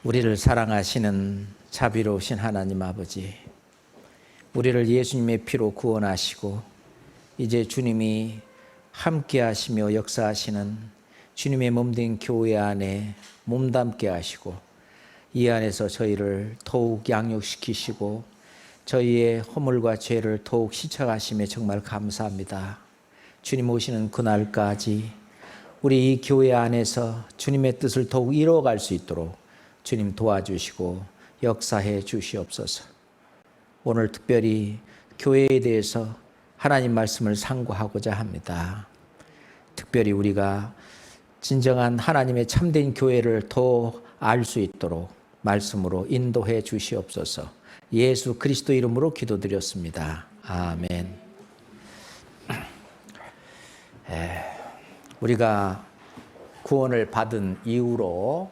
우리를 사랑하시는 자비로우신 하나님 아버지, 우리를 예수님의 피로 구원하시고 이제 주님이 함께 하시며 역사하시는 주님의 몸된 교회 안에 몸담게 하시고 이 안에서 저희를 더욱 양육시키시고 저희의 허물과 죄를 더욱 씻어가심에 정말 감사합니다. 주님 오시는 그날까지 우리 이 교회 안에서 주님의 뜻을 더욱 이루어갈 수 있도록 주님 도와주시고 역사해 주시옵소서. 오늘 특별히 교회에 대해서 하나님 말씀을 상고하고자 합니다. 특별히 우리가 진정한 하나님의 참된 교회를 더 알 수 있도록 말씀으로 인도해 주시옵소서. 예수 그리스도 이름으로 기도드렸습니다. 아멘. 우리가 구원을 받은 이후로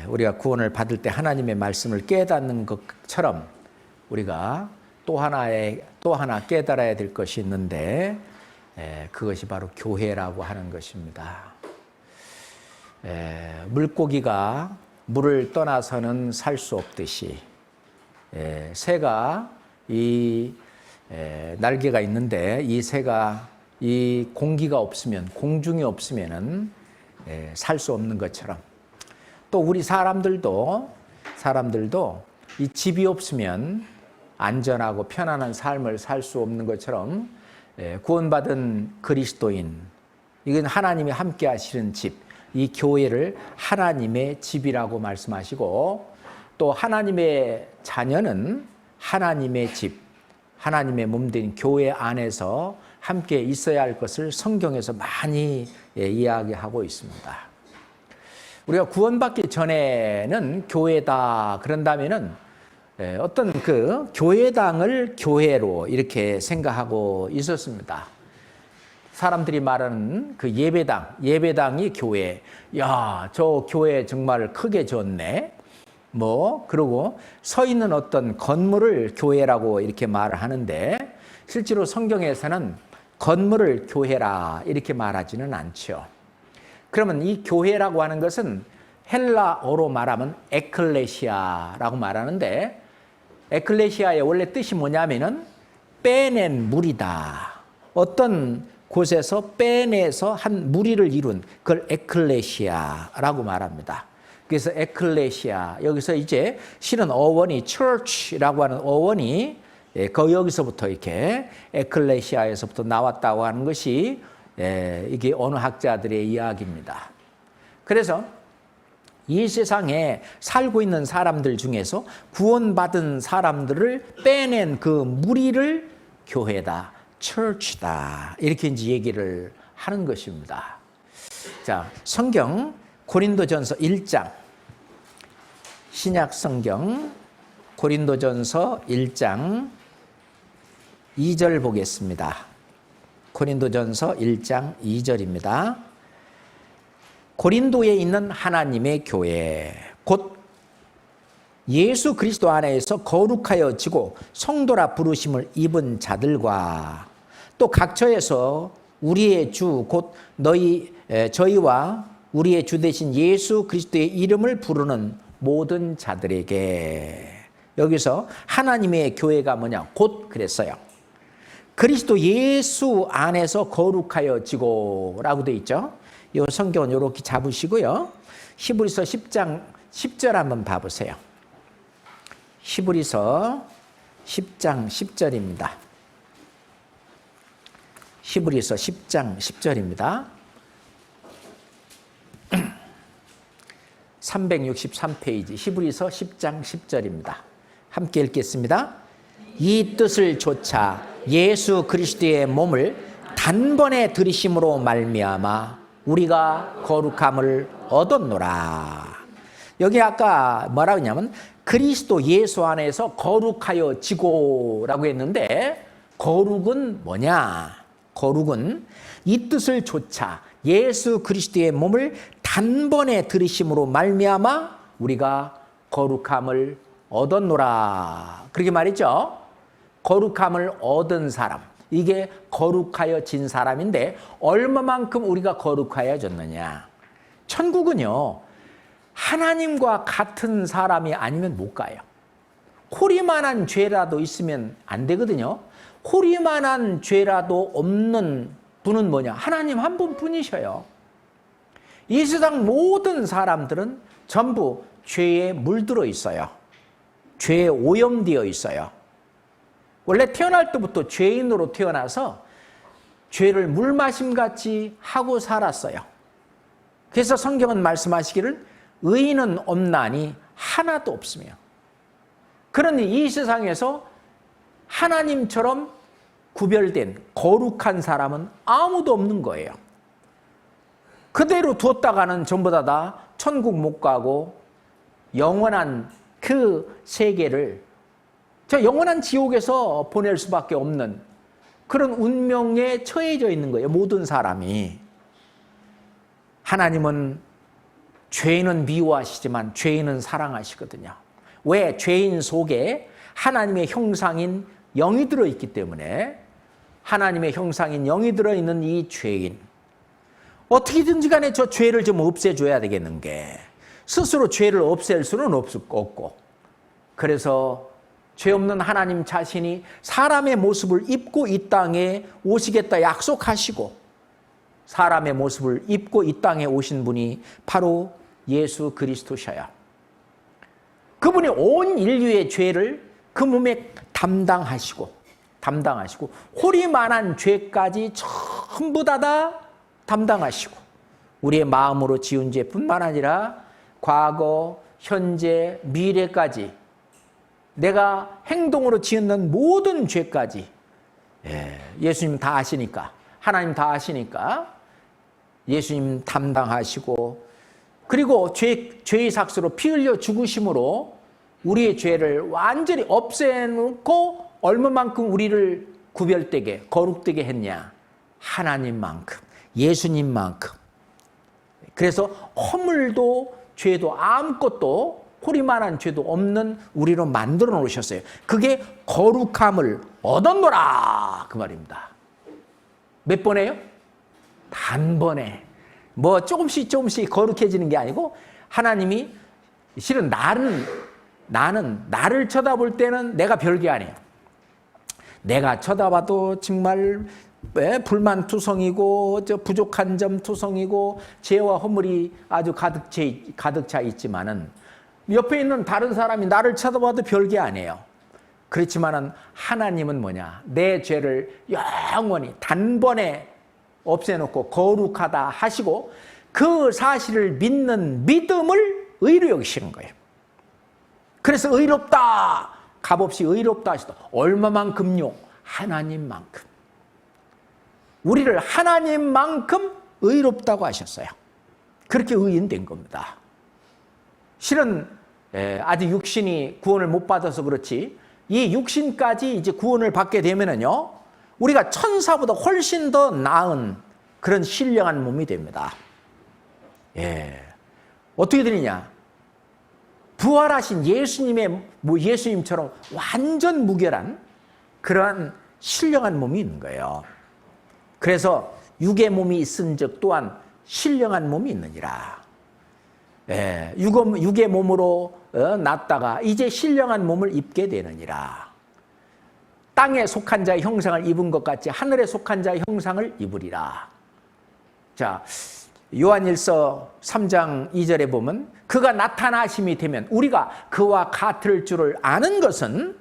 우리가 구원을 받을 때 하나님의 말씀을 깨닫는 것처럼 우리가 또 하나 깨달아야 될 것이 있는데 그것이 바로 교회라고 하는 것입니다. 물고기가 물을 떠나서는 살 수 없듯이 새가 이 날개가 있는데 이 새가 이 공기가 없으면 공중이 없으면은 살 수 없는 것처럼 또 우리 사람들도 이 집이 없으면 안전하고 편안한 삶을 살 수 없는 것처럼 구원받은 그리스도인, 이건 하나님이 함께 하시는 집, 이 교회를 하나님의 집이라고 말씀하시고 또 하나님의 자녀는 하나님의 집, 하나님의 몸된 교회 안에서 함께 있어야 할 것을 성경에서 많이 이야기하고 있습니다. 우리가 구원받기 전에는 교회다 그런다면은 어떤 그 교회당을 교회로 이렇게 생각하고 있었습니다. 사람들이 말하는 그 예배당이 교회. 야, 저 교회 정말 크게 졌네. 그러고 서 있는 어떤 건물을 교회라고 이렇게 말을 하는데 실제로 성경에서는 건물을 교회라 이렇게 말하지는 않죠. 그러면 이 교회라고 하는 것은 헬라어로 말하면 에클레시아라고 말하는데 에클레시아의 원래 뜻이 뭐냐면은 빼낸 무리다. 어떤 곳에서 빼내서 한 무리를 이룬 그걸 에클레시아라고 말합니다. 그래서 에클레시아, 여기서 이제 실은 어원이 church라고 하는 어원이 여기서부터 이렇게 에클레시아에서부터 나왔다고 하는 것이 이게 언어학자들의 이야기입니다. 그래서 이 세상에 살고 있는 사람들 중에서 구원받은 사람들을 빼낸 그 무리를 교회다, church다 이렇게 이제 얘기를 하는 것입니다. 자, 성경 고린도전서 1장, 신약 성경 고린도전서 1장 2절 보겠습니다. 고린도전서 1장 2절입니다. 고린도에 있는 하나님의 교회 곧 예수 그리스도 안에서 거룩하여지고 성도라 부르심을 입은 자들과 또 각처에서 우리의 주 곧 저희와 우리의 주 되신 예수 그리스도의 이름을 부르는 모든 자들에게, 여기서 하나님의 교회가 뭐냐? 곧 그랬어요. 그리스도 예수 안에서 거룩하여지고 라고 되어 있죠. 이 성경은 이렇게 잡으시고요. 히브리서 10장 10절 한번 봐보세요. 히브리서 10장 10절입니다. 히브리서 10장 10절입니다. 363페이지 히브리서 10장 10절입니다. 함께 읽겠습니다. 이 뜻을 좇아 예수 그리스도의 몸을 단번에 들이심으로 말미암아 우리가 거룩함을 얻었노라. 여기 아까 뭐라고 했냐면 그리스도 예수 안에서 거룩하여지고라고 했는데 거룩은 뭐냐? 거룩은 이 뜻을 좇아 예수 그리스도의 몸을 단번에 들이심으로 말미암아 우리가 거룩함을 얻었노라. 그렇게 말이죠. 거룩함을 얻은 사람, 이게 거룩하여진 사람인데 얼마만큼 우리가 거룩하여졌느냐? 천국은요 하나님과 같은 사람이 아니면 못 가요. 호리만한 죄라도 있으면 안 되거든요. 호리만한 죄라도 없는 분은 뭐냐? 하나님 한 분뿐이셔요. 이 세상 모든 사람들은 전부 죄에 물들어 있어요. 죄에 오염되어 있어요. 원래 태어날 때부터 죄인으로 태어나서 죄를 물마심같이 하고 살았어요. 그래서 성경은 말씀하시기를 의인은 없나니 하나도 없으며, 그러니 이 세상에서 하나님처럼 구별된 거룩한 사람은 아무도 없는 거예요. 그대로 두었다가는 전부 다 천국 못 가고 영원한 그 세계를 저 영원한 지옥에서 보낼 수밖에 없는 그런 운명에 처해져 있는 거예요. 모든 사람이. 하나님은 죄인은 미워하시지만 죄인은 사랑하시거든요. 왜? 죄인 속에 하나님의 형상인 영이 들어있기 때문에. 하나님의 형상인 영이 들어있는 이 죄인, 어떻게든지 간에 저 죄를 좀 없애줘야 되겠는 게, 스스로 죄를 없앨 수는 없고, 그래서 죄 없는 하나님 자신이 사람의 모습을 입고 이 땅에 오시겠다 약속하시고 사람의 모습을 입고 이 땅에 오신 분이 바로 예수 그리스도셔요. 그분이 온 인류의 죄를 그 몸에 담당하시고 호리만한 죄까지 전부 다 담당하시고 우리의 마음으로 지은 죄뿐만 아니라 과거, 현재, 미래까지 내가 행동으로 지은 모든 죄까지 예수님 다 아시니까, 하나님 다 아시니까 예수님 담당하시고, 그리고 죄의 삭스로 피 흘려 죽으심으로 우리의 죄를 완전히 없애놓고 얼마만큼 우리를 구별되게 거룩되게 했냐? 하나님만큼, 예수님만큼. 그래서 허물도 죄도 아무것도 호리만한 죄도 없는 우리로 만들어 놓으셨어요. 그게 거룩함을 얻었노라 그 말입니다. 몇 번에요? 단번에. 뭐 조금씩 거룩해지는 게 아니고, 하나님이 실은 나는 나를 쳐다볼 때는 내가 별게 아니에요. 내가 쳐다봐도 정말 불만투성이고 부족한 점 투성이고 죄와 허물이 아주 가득 차 있지만은, 옆에 있는 다른 사람이 나를 쳐다봐도 별게 아니에요. 그렇지만은 하나님은 뭐냐? 내 죄를 영원히 단번에 없애놓고 거룩하다 하시고 그 사실을 믿는 믿음을 의로 여기시는 거예요. 그래서 의롭다, 값없이 의롭다 하시다. 얼마만큼요? 하나님만큼. 우리를 하나님만큼 의롭다고 하셨어요. 그렇게 의인된 겁니다. 실은 아직 육신이 구원을 못 받아서 그렇지, 이 육신까지 이제 구원을 받게 되면은요, 우리가 천사보다 훨씬 더 나은 그런 신령한 몸이 됩니다. 어떻게 되느냐? 부활하신 예수님처럼 완전 무결한 그러한 신령한 몸이 있는 거예요. 그래서 육의 몸이 있은즉 또한 신령한 몸이 있느니라. 육의 몸으로 났다가 이제 신령한 몸을 입게 되느니라. 땅에 속한 자의 형상을 입은 것 같이 하늘에 속한 자의 형상을 입으리라. 자, 요한일서 3장 2절에 보면 그가 나타나심이 되면 우리가 그와 같을 줄을 아는 것은,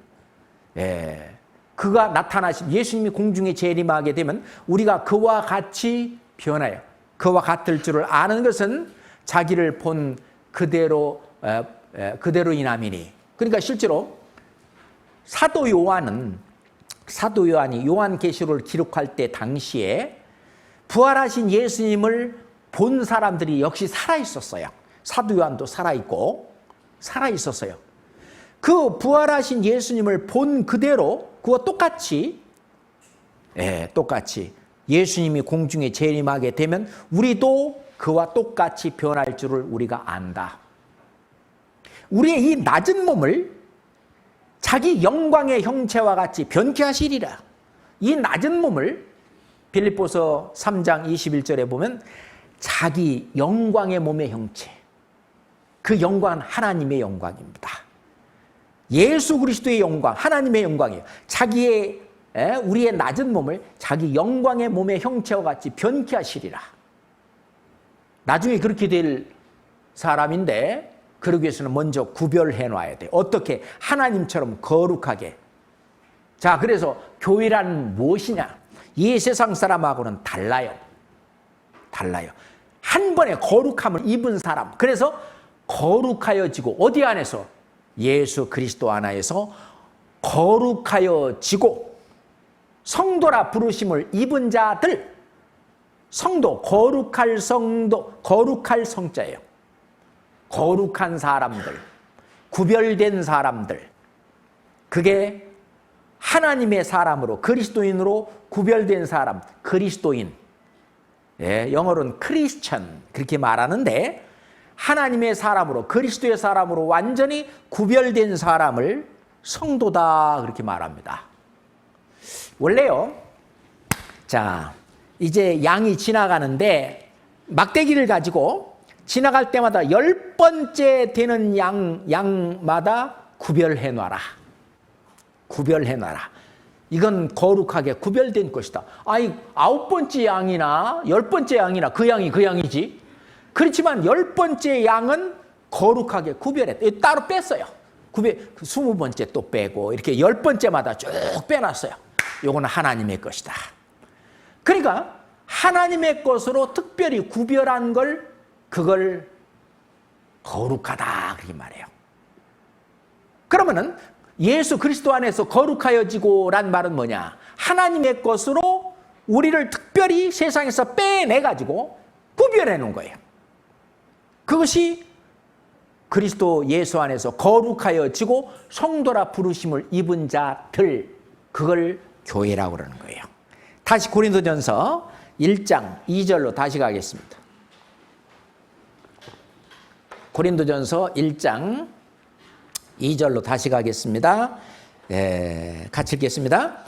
그가 나타나심, 예수님이 공중에 재림하게 되면 우리가 그와 같이 변하여 그와 같을 줄을 아는 것은 자기를 본 그대로 인함이니. 그러니까 실제로 사도 요한이 요한계시록을 기록할 때 당시에 부활하신 예수님을 본 사람들이 역시 살아있었어요. 사도 요한도 살아있었어요. 그 부활하신 예수님을 본 그대로, 그와 똑같이 예수님이 공중에 재림하게 되면 우리도 그와 똑같이 변할 줄을 우리가 안다. 우리의 이 낮은 몸을 자기 영광의 형체와 같이 변케 하시리라. 이 낮은 몸을 빌립보서 3장 21절에 보면 자기 영광의 몸의 형체, 그 영광은 하나님의 영광입니다. 예수 그리스도의 영광, 하나님의 영광이에요. 우리의 낮은 몸을 자기 영광의 몸의 형체와 같이 변케 하시리라. 나중에 그렇게 될 사람인데 그러기 위해서는 먼저 구별해 놔야 돼요. 어떻게? 하나님처럼 거룩하게. 자, 그래서 교회란 무엇이냐? 이 세상 사람하고는 달라요. 한 번에 거룩함을 입은 사람. 그래서 거룩하여지고, 어디 안에서? 예수 그리스도 안에서 거룩하여지고 성도라 부르심을 입은 자들. 성도, 거룩할 성도, 거룩할 성자예요. 거룩한 사람들, 구별된 사람들. 그게 하나님의 사람으로, 그리스도인으로 구별된 사람, 그리스도인. 영어로는 크리스천 그렇게 말하는데, 하나님의 사람으로, 그리스도의 사람으로 완전히 구별된 사람을 성도다 그렇게 말합니다. 원래요, 자, 이제 양이 지나가는데 막대기를 가지고 지나갈 때마다 10번째 되는 양마다 구별해 놔라. 이건 거룩하게 구별된 것이다. 아니, 9번째 양이나 10번째 양이나 그 양이지. 그렇지만 10번째 양은 거룩하게 구별했다. 따로 뺐어요. 20번째 또 빼고 이렇게 10번째마다 쭉 빼놨어요. 이거는 하나님의 것이다. 그러니까 하나님의 것으로 특별히 구별한 그걸 거룩하다 그렇게 말해요. 그러면은 예수 그리스도 안에서 거룩하여지고란 말은 뭐냐? 하나님의 것으로 우리를 특별히 세상에서 빼내가지고 구별해 놓은 거예요. 그것이 그리스도 예수 안에서 거룩하여지고 성도라 부르심을 입은 자들, 그걸 교회라고 그러는 거예요. 다시 고린도전서 1장 2절로 다시 가겠습니다. 고린도전서 1장 2절로 다시 가겠습니다. 같이 읽겠습니다.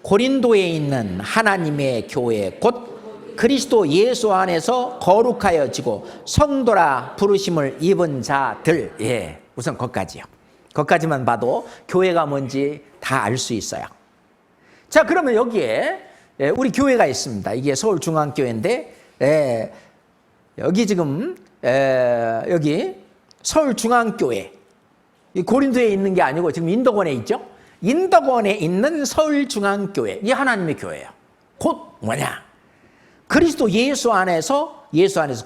고린도에 있는 하나님의 교회 곧 그리스도 예수 안에서 거룩하여지고 성도라 부르심을 입은 자들. 우선 거기까지요. 거기까지만 봐도 교회가 뭔지 다 알 수 있어요. 자, 그러면 여기에 우리 교회가 있습니다. 이게 서울중앙교회인데, 여기 지금 여기 서울중앙교회, 고린도에 있는 게 아니고 지금 인덕원에 있죠. 인덕원에 있는 서울중앙교회, 이 하나님의 교회예요. 곧 뭐냐? 그리스도 예수 안에서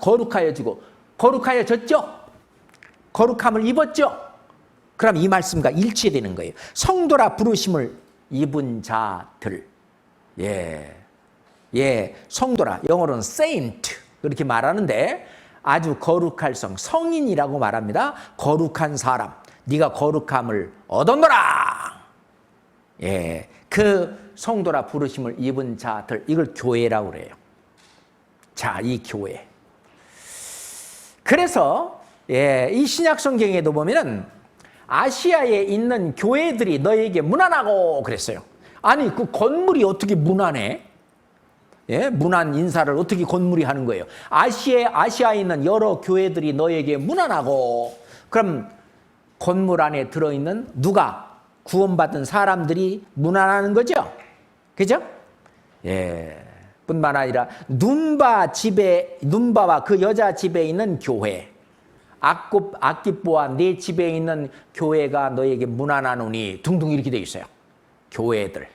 거룩하여지고, 거룩하여졌죠? 거룩함을 입었죠? 그럼 이 말씀과 일치되는 거예요. 성도라 부르심을 입은 자들. 성도라, 영어로는 saint 그렇게 말하는데, 아주 거룩할 성인이라고 말합니다. 거룩한 사람, 네가 거룩함을 얻었노라. 그 성도라 부르심을 입은 자들, 이걸 교회라고 그래요. 자, 이 교회. 그래서 이 신약 성경에도 보면은 아시아에 있는 교회들이 너에게 문안하고 그랬어요. 아니, 그 건물이 어떻게 문안해? 문안 인사를 어떻게 건물이 하는 거예요? 아시아에 있는 여러 교회들이 너에게 문안하고, 그럼 건물 안에 들어있는 누가? 구원받은 사람들이 문안하는 거죠? 그죠? 뿐만 아니라 눈바와 그 여자 집에 있는 교회, 아키뽀와 내 집에 있는 교회가 너에게 문안하노니, 둥둥 이렇게 되어 있어요. 교회들.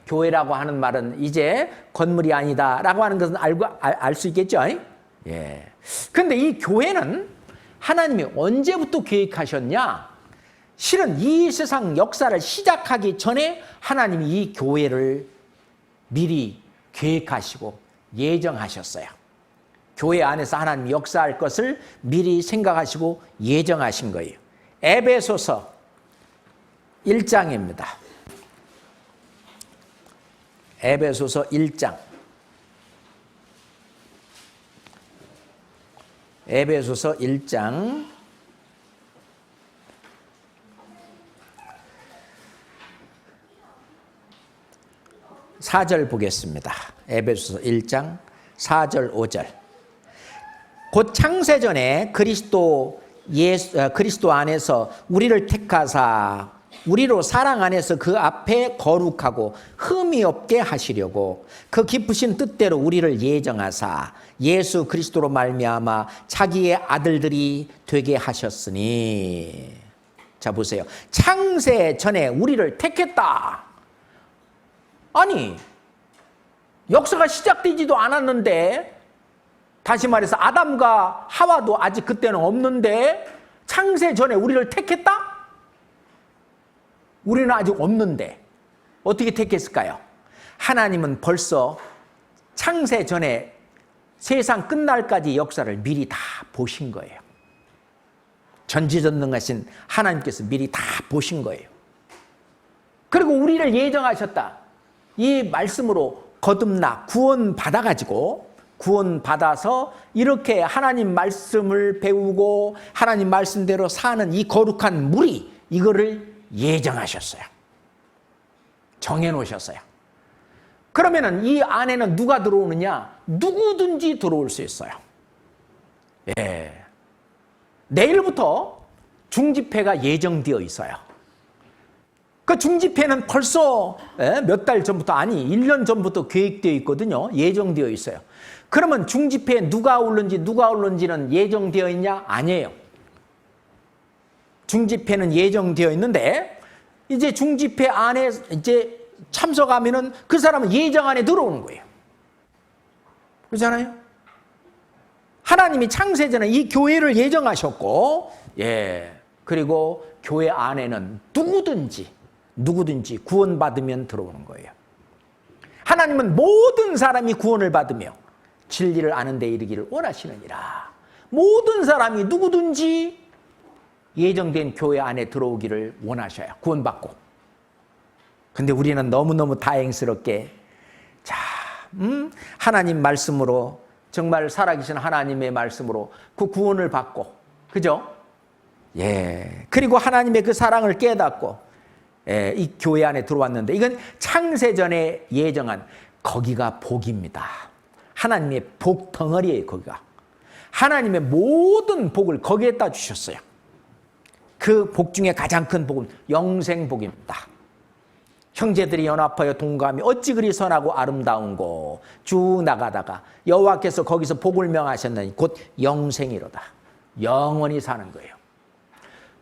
교회라고 하는 말은 이제 건물이 아니다라고 하는 것은 알 수 있겠죠? 그런데 이 교회는 하나님이 언제부터 계획하셨냐? 실은 이 세상 역사를 시작하기 전에 하나님이 이 교회를 미리 계획하시고 예정하셨어요. 교회 안에서 하나님이 역사할 것을 미리 생각하시고 예정하신 거예요. 에베소서 1장입니다. 에베소서 1장. 에베소서 1장 4절 보겠습니다. 에베소서 1장 4절 5절. 곧 창세전에 그리스도 안에서 우리를 택하사 우리로 사랑 안에서 그 앞에 거룩하고 흠이 없게 하시려고 그 깊으신 뜻대로 우리를 예정하사 예수 그리스도로 말미암아 자기의 아들들이 되게 하셨으니. 자 보세요. 창세 전에 우리를 택했다. 아니 역사가 시작되지도 않았는데, 다시 말해서 아담과 하와도 아직 그때는 없는데 창세 전에 우리를 택했다? 우리는 아직 없는데 어떻게 택했을까요? 하나님은 벌써 창세 전에 세상 끝날까지 역사를 미리 다 보신 거예요. 전지전능하신 하나님께서 미리 다 보신 거예요. 그리고 우리를 예정하셨다. 이 말씀으로 거듭나 구원 받아가지고 구원 받아서 이렇게 하나님 말씀을 배우고 하나님 말씀대로 사는 이 거룩한 무리, 이거를 예정하셨어요. 정해놓으셨어요. 그러면은 이 안에는 누가 들어오느냐? 누구든지 들어올 수 있어요. 예. 내일부터 중집회가 예정되어 있어요. 그 중집회는 벌써 몇 달 전부터, 아니 1년 전부터 계획되어 있거든요. 예정되어 있어요. 그러면 중집회에 누가 오는지는 예정되어 있냐? 아니에요. 중집회는 예정되어 있는데 이제 중집회 안에 이제 참석하면은 그 사람은 예정 안에 들어오는 거예요. 그렇잖아요? 하나님이 창세전에 이 교회를 예정하셨고, 예, 그리고 교회 안에는 누구든지 구원받으면 들어오는 거예요. 하나님은 모든 사람이 구원을 받으며 진리를 아는 데 이르기를 원하시느니라. 모든 사람이 누구든지 예정된 교회 안에 들어오기를 원하셔요. 구원받고. 근데 우리는 너무너무 다행스럽게 하나님 말씀으로, 정말 살아계신 하나님의 말씀으로 그 구원을 받고, 그죠? 예. 그리고 하나님의 그 사랑을 깨닫고, 예, 이 교회 안에 들어왔는데, 이건 창세전에 예정한, 거기가 복입니다. 하나님의 복 덩어리예요, 거기가. 하나님의 모든 복을 거기에다 주셨어요. 그 복 중에 가장 큰 복은 영생복입니다. 형제들이 연합하여 동감이 어찌 그리 선하고 아름다운고, 쭉 나가다가 여호와께서 거기서 복을 명하셨느니 곧 영생이로다. 영원히 사는 거예요.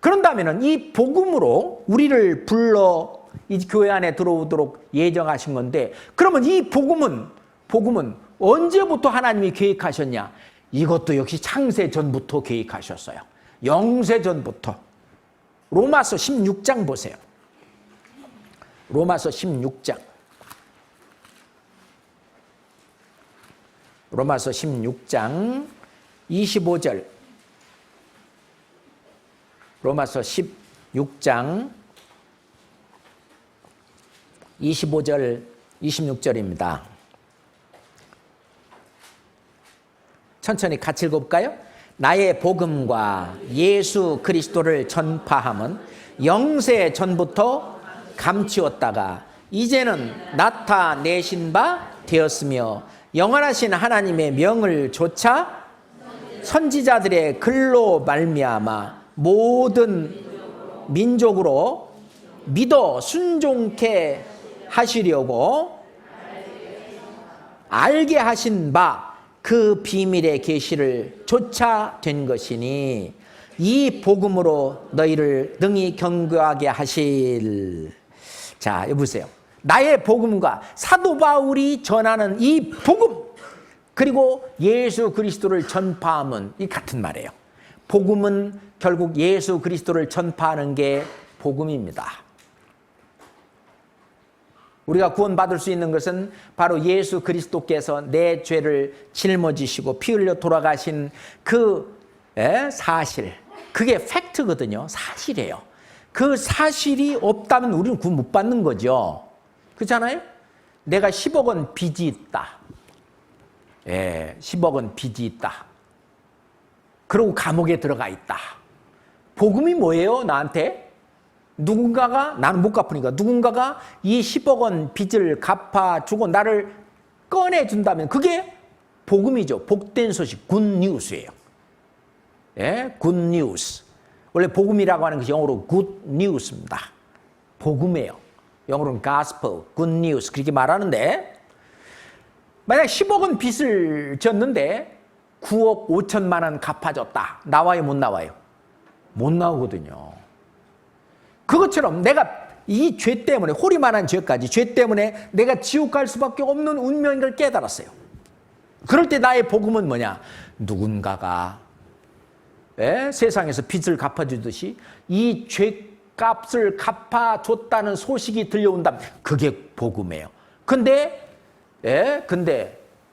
그런다면 이 복음으로 우리를 불러 이 교회 안에 들어오도록 예정하신 건데, 그러면 이 복음은 언제부터 하나님이 계획하셨냐? 이것도 역시 창세 전부터 계획하셨어요. 영세 전부터. 로마서 16장 보세요. 로마서 16장. 로마서 16장 25절. 로마서 16장 25절 26절입니다. 천천히 같이 읽어볼까요? 나의 복음과 예수 그리스도를 전파함은 영세 전부터 감추었다가 이제는 나타내신 바 되었으며 영원하신 하나님의 명을 조차 선지자들의 글로 말미암아 모든 민족으로 믿어 순종케 하시려고 알게 하신 바 그 비밀의 계시를 조차 된 것이니 이 복음으로 너희를 능히 경고하게 하실. 자, 여기 보세요. 나의 복음과 사도 바울이 전하는 이 복음, 그리고 예수 그리스도를 전파함은 이 같은 말이에요. 복음은 결국 예수 그리스도를 전파하는 게 복음입니다. 우리가 구원받을 수 있는 것은 바로 예수 그리스도께서 내 죄를 짊어지시고 피 흘려 돌아가신 그 사실, 그게 팩트거든요. 사실이에요. 그 사실이 없다면 우리는 구원 못 받는 거죠. 그렇잖아요? 내가 10억 원 빚이 있다. 예, 10억 원 빚이 있다. 그리고 감옥에 들어가 있다. 복음이 뭐예요, 나한테? 누군가가, 나는 못 갚으니까 누군가가 이 10억 원 빚을 갚아주고 나를 꺼내준다면 그게 복음이죠. 복된 소식, 굿뉴스예요. 예, 굿뉴스. 원래 복음이라고 하는 것이 영어로 굿뉴스입니다. 복음이에요. 영어로는 gospel, good news 그렇게 말하는데, 만약 10억은 빚을 졌는데 9억 5천만 원 갚아줬다. 나와요, 못 나와요? 못 나오거든요. 그것처럼 내가 이 죄 때문에, 호리만한 죄까지, 죄 때문에 내가 지옥 갈 수밖에 없는 운명인 걸 깨달았어요. 그럴 때 나의 복음은 뭐냐? 누군가가 세상에서 빚을 갚아주듯이 이 죄값을 갚아줬다는 소식이 들려온다면 그게 복음이에요. 근데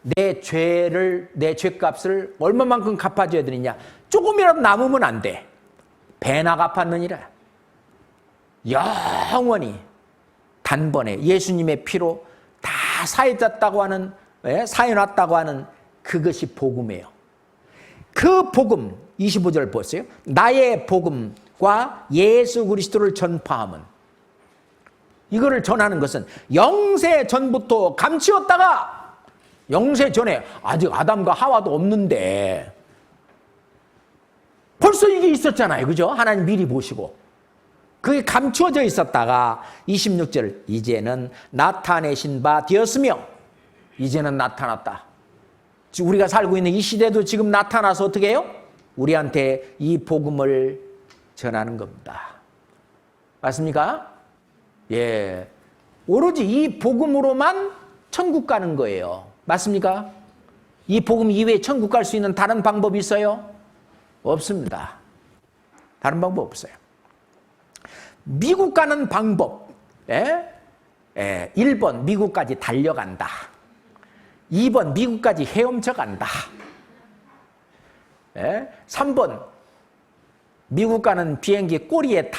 내 죄값을 얼마만큼 갚아줘야 되느냐? 조금이라도 남으면 안 돼. 배나 갚았느니라. 영원히 단번에 예수님의 피로 다 사해졌다고 하는, 사해놨다고 하는 그것이 복음이에요. 그 복음, 25절 보세요. 나의 복음과 예수 그리스도를 전파함은, 이거를 전하는 것은 영세 전부터 감추었다가, 영세 전에 아직 아담과 하와도 없는데 벌써 이게 있었잖아요. 그죠? 하나님 미리 보시고. 그게 감추어져 있었다가 26절, 이제는 나타내신 바 되었으며, 이제는 나타났다. 우리가 살고 있는 이 시대도 지금 나타나서 어떻게 해요? 우리한테 이 복음을 전하는 겁니다. 맞습니까? 예. 오로지 이 복음으로만 천국 가는 거예요. 맞습니까? 이 복음 이외에 천국 갈 수 있는 다른 방법이 있어요? 없습니다. 다른 방법 없어요. 미국 가는 방법, 1번 미국까지 달려간다. 2번 미국까지 헤엄쳐 간다. 3번 미국 가는 비행기 꼬리에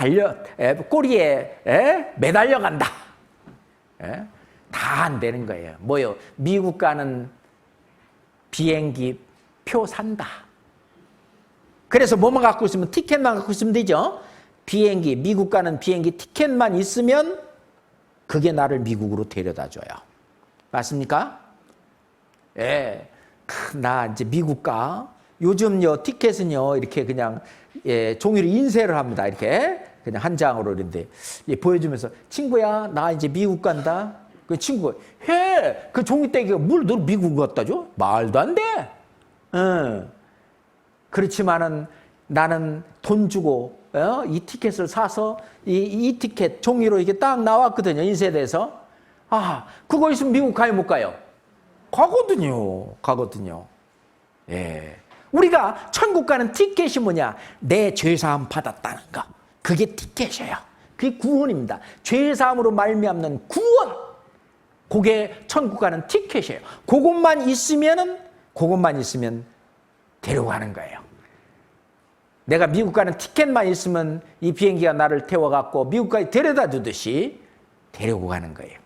매달려 간다. 다 안 되는 거예요. 뭐요? 미국 가는 비행기 표 산다. 그래서 뭐만 갖고 있으면, 티켓만 갖고 있으면 되죠. 비행기, 미국 가는 비행기 티켓만 있으면 그게 나를 미국으로 데려다 줘요. 맞습니까? 예. 나 이제 미국 가. 요즘요, 티켓은요, 이렇게 그냥, 종이로 인쇄를 합니다. 이렇게. 그냥 한 장으로 이런데. 보여주면서, 친구야, 나 이제 미국 간다. 그 친구가, 그 종이떼기가 뭘 너 미국 갔다 줘? 말도 안 돼. 그렇지만은 나는 돈 주고, 이 티켓을 사서 이 티켓 종이로 이게 딱 나왔거든요. 인쇄돼서. 아, 그거 있으면 미국 가요, 못 가요? 가거든요. 예. 우리가 천국 가는 티켓이 뭐냐? 내 죄사함 받았다는 거. 그게 티켓이에요. 그게 구원입니다. 죄사함으로 말미암는 구원. 그게 천국 가는 티켓이에요. 그것만 있으면 데려가는 거예요. 내가 미국 가는 티켓만 있으면 이 비행기가 나를 태워갖고 미국까지 데려다 주듯이 데리고 가는 거예요.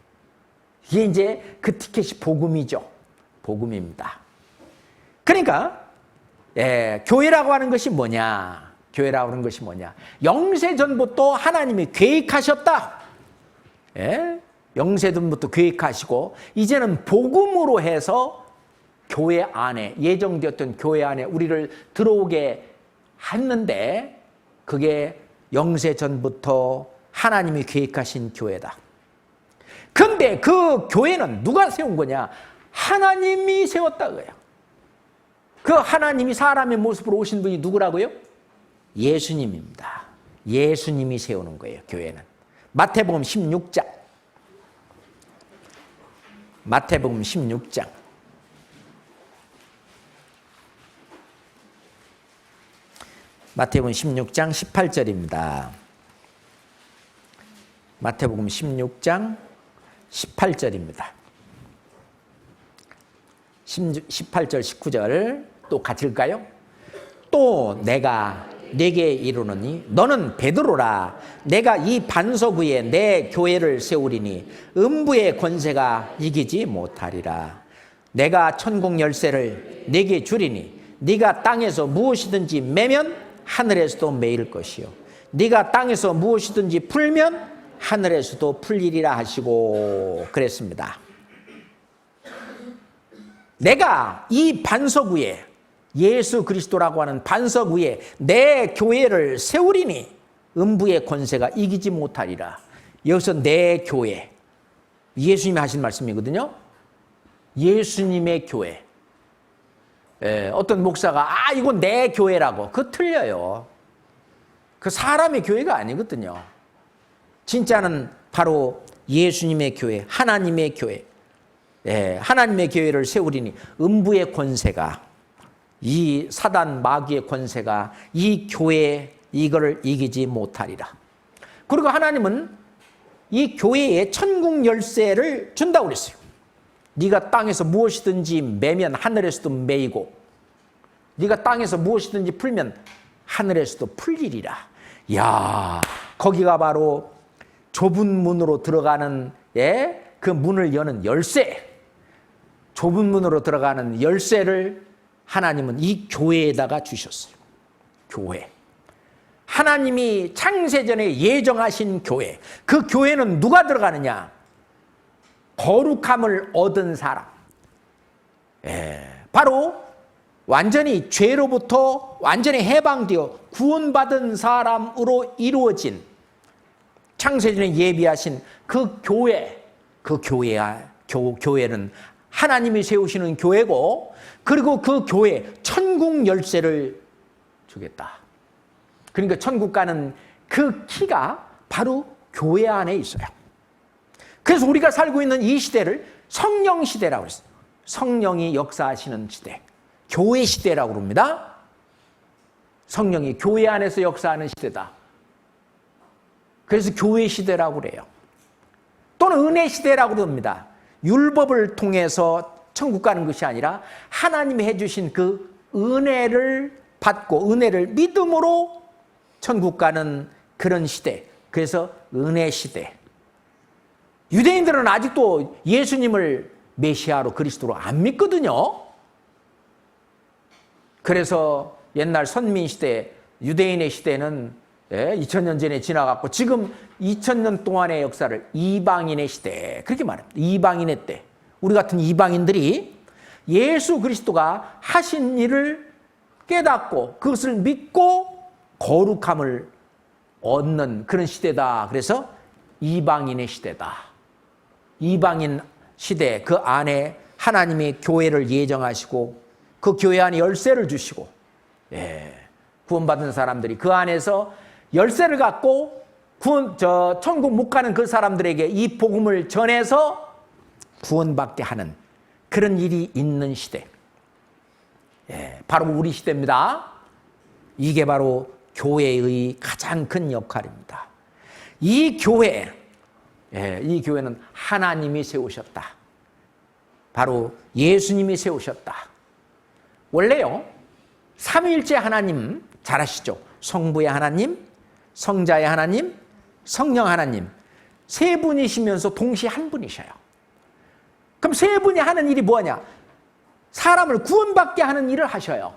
이게 이제 그 티켓이 복음이죠. 복음입니다. 그러니까 교회라고 하는 것이 뭐냐? 교회라고 하는 것이 뭐냐? 영세전부터 하나님이 계획하셨다. 영세전부터 계획하시고 이제는 복음으로 해서 교회 안에, 예정되었던 교회 안에 우리를 들어오게 했는데, 그게 영세전부터 하나님이 계획하신 교회다. 근데 그 교회는 누가 세운 거냐? 하나님이 세웠다 그래요. 그 하나님이 사람의 모습으로 오신 분이 누구라고요? 예수님입니다. 예수님이 세우는 거예요, 교회는. 마태복음 16장. 마태복음 16장. 마태복음 16장 18절입니다. 마태복음 16장 18절입니다. 18절, 19절 또 같이 읽을까요? 또 내가 네게 이르노니 너는 베드로라. 내가 이 반석 위에 내 교회를 세우리니 음부의 권세가 이기지 못하리라. 내가 천국 열쇠를 네게 주리니 네가 땅에서 무엇이든지 매면 하늘에서도 매일 것이요 네가 땅에서 무엇이든지 풀면 하늘에서도 풀리리라 하시고 그랬습니다. 내가 이 반석 위에, 예수 그리스도라고 하는 반석 위에 내 교회를 세우리니 음부의 권세가 이기지 못하리라. 여기서 내 교회, 예수님이 하신 말씀이거든요. 예수님의 교회. 어떤 목사가 이건 내 교회라고. 그거 틀려요. 그 사람의 교회가 아니거든요. 진짜는 바로 예수님의 교회, 하나님의 교회. 하나님의 교회를 세우리니 음부의 권세가, 이 사단 마귀의 권세가 이 교회 이거를 이기지 못하리라. 그리고 하나님은 이 교회에 천국 열쇠를 준다고 그랬어요. 네가 땅에서 무엇이든지 매면 하늘에서도 매이고, 네가 땅에서 무엇이든지 풀면 하늘에서도 풀리리라. 야, 거기가 바로 좁은 문으로 들어가는 그 문을 여는 열쇠. 좁은 문으로 들어가는 열쇠를 하나님은 이 교회에다가 주셨어요. 교회. 하나님이 창세전에 예정하신 교회. 그 교회는 누가 들어가느냐? 거룩함을 얻은 사람. 바로 완전히 죄로부터 완전히 해방되어 구원받은 사람으로 이루어진 창세전에 예비하신 그 교회. 그 교회는 하나님이 세우시는 교회고, 그리고 그 교회 천국 열쇠를 주겠다. 그러니까 천국 가는 그 키가 바로 교회 안에 있어요. 그래서 우리가 살고 있는 이 시대를 성령 시대라고 했어요. 성령이 역사하시는 시대, 교회 시대라고 합니다. 성령이 교회 안에서 역사하는 시대다. 그래서 교회 시대라고 그래요. 또는 은혜 시대라고 합니다. 율법을 통해서 천국 가는 것이 아니라 하나님이 해주신 그 은혜를 받고 은혜를 믿음으로 천국 가는 그런 시대. 그래서 은혜 시대. 유대인들은 아직도 예수님을 메시아로 그리스도로 안 믿거든요. 그래서 옛날 선민 시대, 유대인의 시대는 2000년 전에 지나갔고 지금 2000년 동안의 역사를 이방인의 시대, 그렇게 말합니다. 이방인의 때. 우리 같은 이방인들이 예수 그리스도가 하신 일을 깨닫고 그것을 믿고 거룩함을 얻는 그런 시대다. 그래서 이방인의 시대다. 이방인 시대, 그 안에 하나님이 교회를 예정하시고 그 교회 안에 열쇠를 주시고, 구원받은 사람들이 그 안에서 열쇠를 갖고 천국 못 가는 그 사람들에게 이 복음을 전해서 구원받게 하는 그런 일이 있는 시대. 바로 우리 시대입니다. 이게 바로 교회의 가장 큰 역할입니다. 이 교회는 하나님이 세우셨다. 바로 예수님이 세우셨다. 원래요, 삼위일체 하나님 잘 아시죠? 성부의 하나님, 성자의 하나님, 성령 하나님, 세 분이시면서 동시에 한 분이셔요. 그럼 세 분이 하는 일이 뭐냐? 사람을 구원받게 하는 일을 하셔요.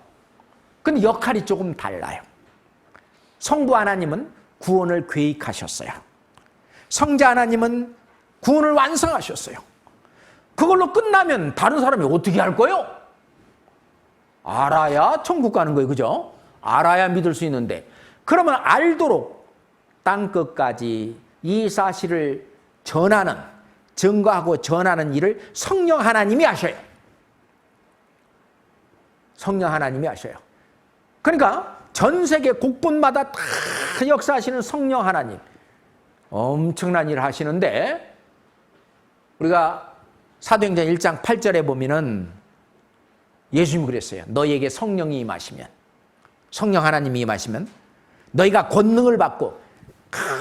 근데 역할이 조금 달라요. 성부 하나님은 구원을 계획하셨어요. 성자 하나님은 구원을 완성하셨어요. 그걸로 끝나면 다른 사람이 어떻게 할 거예요? 알아야 천국 가는 거예요. 그죠? 알아야 믿을 수 있는데, 그러면 알도록 땅끝까지 이 사실을 전하는, 증거하고 전하는 일을 성령 하나님이 하셔요. 성령 하나님이 하셔요. 그러니까 전 세계 곳곳마다 다 역사하시는 성령 하나님, 엄청난 일을 하시는데, 우리가 사도행전 1장 8절에 보면은 예수님이 그랬어요. 너희에게 성령이 임하시면, 성령 하나님이 임하시면 너희가 권능을 받고,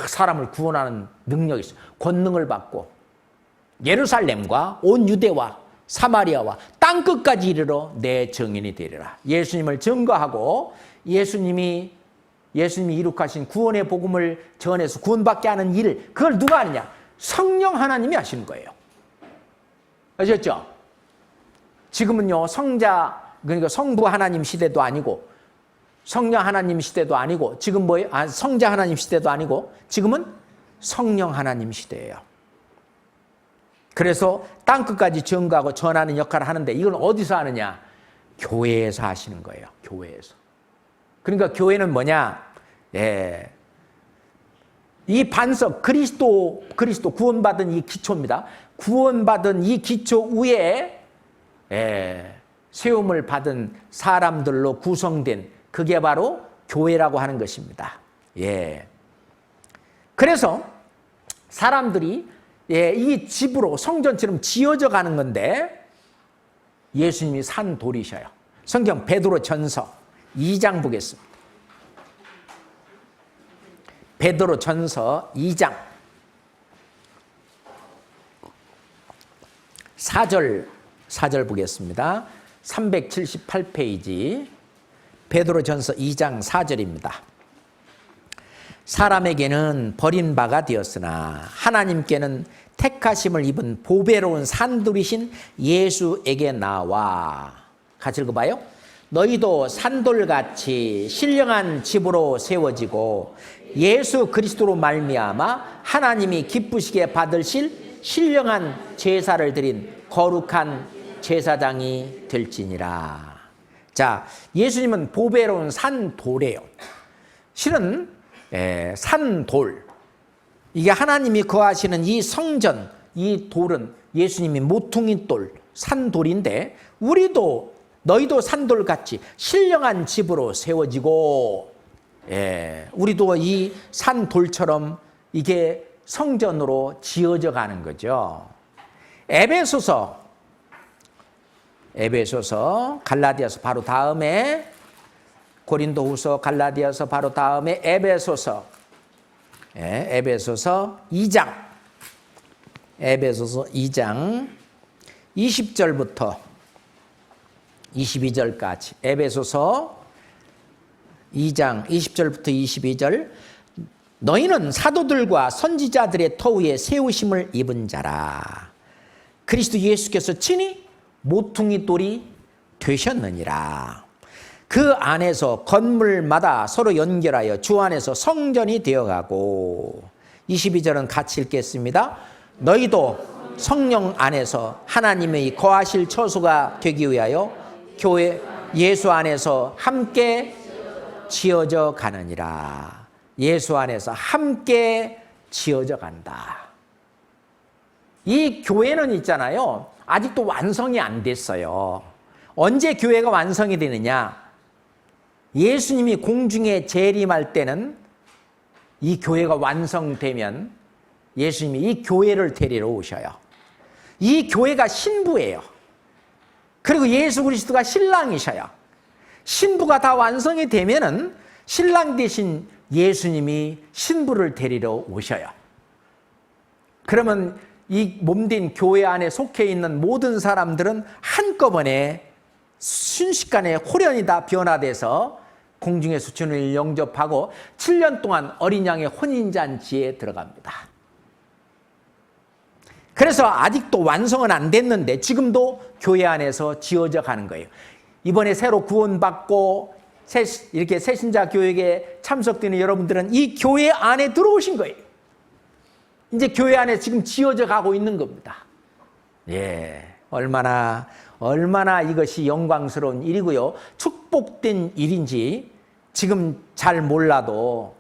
사람을 구원하는 능력이 있어요. 권능을 받고 예루살렘과 온 유대와 사마리아와 땅끝까지 이르러 내 증인이 되리라. 예수님을 증거하고 예수님이 이룩하신 구원의 복음을 전해서 구원받게 하는 일을, 그걸 누가 하느냐? 성령 하나님이 하시는 거예요. 아셨죠? 지금은요, 그러니까 성부 하나님 시대도 아니고 성령 하나님 시대도 아니고, 지금 뭐예요? 성자 하나님 시대도 아니고, 지금은 성령 하나님 시대예요. 그래서 땅끝까지 증거하고 전하는 역할을 하는데 이건 어디서 하느냐? 교회에서 하시는 거예요. 교회에서. 그러니까 교회는 뭐냐? 예. 이 반석, 그리스도 구원받은 이 기초입니다. 구원받은 이 기초 위에 세움을 받은 사람들로 구성된 그게 바로 교회라고 하는 것입니다. 예. 그래서 사람들이 이 집으로 성전처럼 지어져 가는 건데 예수님이 산 돌이셔요. 성경 베드로전서 2장 보겠습니다. 베드로전서 2장 4절 보겠습니다. 378페이지 베드로전서 2장 4절입니다. 사람에게는 버림바가 되었으나 하나님께는 택하심을 입은 보배로운 산돌이신 예수에게 나와. 같이 읽어봐요. 너희도 산돌같이 신령한 집으로 세워지고 예수 그리스도로 말미암아 하나님이 기쁘시게 받으실 신령한 제사를 드린 거룩한 제사장이 될지니라. 자, 예수님은 보배로운 산돌이에요. 실은 산돌, 이게 하나님이 거하시는 이 성전, 이 돌은 예수님이 모퉁이 돌, 산돌인데 너희도 산돌같이 신령한 집으로 세워지고, 우리도 이 산돌처럼 이게 성전으로 지어져 가는 거죠. 에베소서, 갈라디아서 바로 다음에, 고린도후서, 갈라디아서 바로 다음에 에베소서 2장, 에베소서 2장 20절부터 22절까지, 에베소서 2장 20절부터 22절. 너희는 사도들과 선지자들의 터 위에 세우심을 입은 자라. 그리스도 예수께서 친히 모퉁이 돌이 되셨느니라. 그 안에서 건물마다 서로 연결하여 주 안에서 성전이 되어가고. 22절은 같이 읽겠습니다. 너희도 성령 안에서 하나님의 거하실 처소가 되기 위하여 교회 예수 안에서 함께 지어져 가느니라. 예수 안에서 함께 지어져 간다. 이 교회는 있잖아요, 아직도 완성이 안 됐어요. 언제 교회가 완성이 되느냐? 예수님이 공중에 재림할 때는 이 교회가 완성되면 예수님이 이 교회를 데리러 오셔요. 이 교회가 신부예요. 그리고 예수 그리스도가 신랑이셔요. 신부가 다 완성이 되면은 신랑 대신 예수님이 신부를 데리러 오셔요. 그러면 이 몸된 교회 안에 속해 있는 모든 사람들은 한꺼번에 순식간에 홀연히 다 변화돼서 공중에서 주님을 영접하고 7년 동안 어린 양의 혼인잔치에 들어갑니다. 그래서 아직도 완성은 안 됐는데 지금도 교회 안에서 지어져 가는 거예요. 이번에 새로 구원받고 이렇게 새신자 교육에 참석되는 여러분들은 이 교회 안에 들어오신 거예요. 이제 교회 안에 지금 지어져 가고 있는 겁니다. 얼마나 이것이 영광스러운 일이고요, 축복된 일인지 지금 잘 몰라도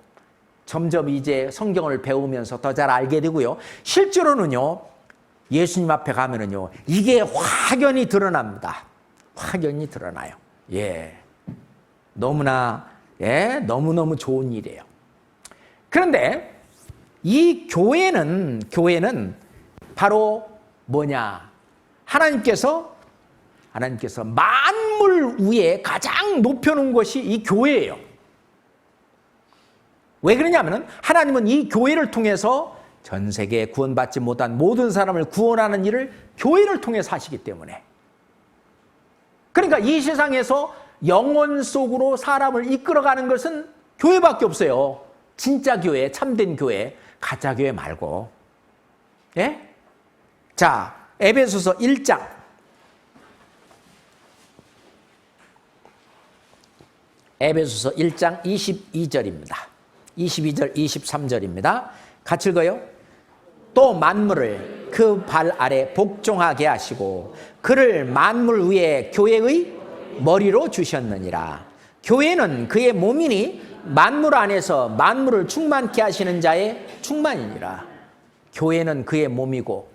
점점 이제 성경을 배우면서 더 잘 알게 되고요. 실제로는요, 예수님 앞에 가면은요, 이게 확연히 드러납니다. 확연히 드러나요. 너무너무 좋은 일이에요. 그런데 이 교회는 바로 뭐냐? 하나님께서 만물 위에 가장 높여놓은 것이 이 교회예요. 왜 그러냐면 하나님은 이 교회를 통해서 전 세계에 구원받지 못한 모든 사람을 구원하는 일을 교회를 통해서 하시기 때문에. 그러니까 이 세상에서 영혼 속으로 사람을 이끌어가는 것은 교회밖에 없어요. 진짜 교회, 참된 교회, 가짜 교회 말고. 자, 에베소서 1장. 에베소서 1장 22절입니다. 22절, 23절입니다. 같이 읽어요. 또 만물을 그 발 아래 복종하게 하시고 그를 만물 위에 교회의 머리로 주셨느니라. 교회는 그의 몸이니 만물 안에서 만물을 충만케 하시는 자의 충만이니라. 교회는 그의 몸이고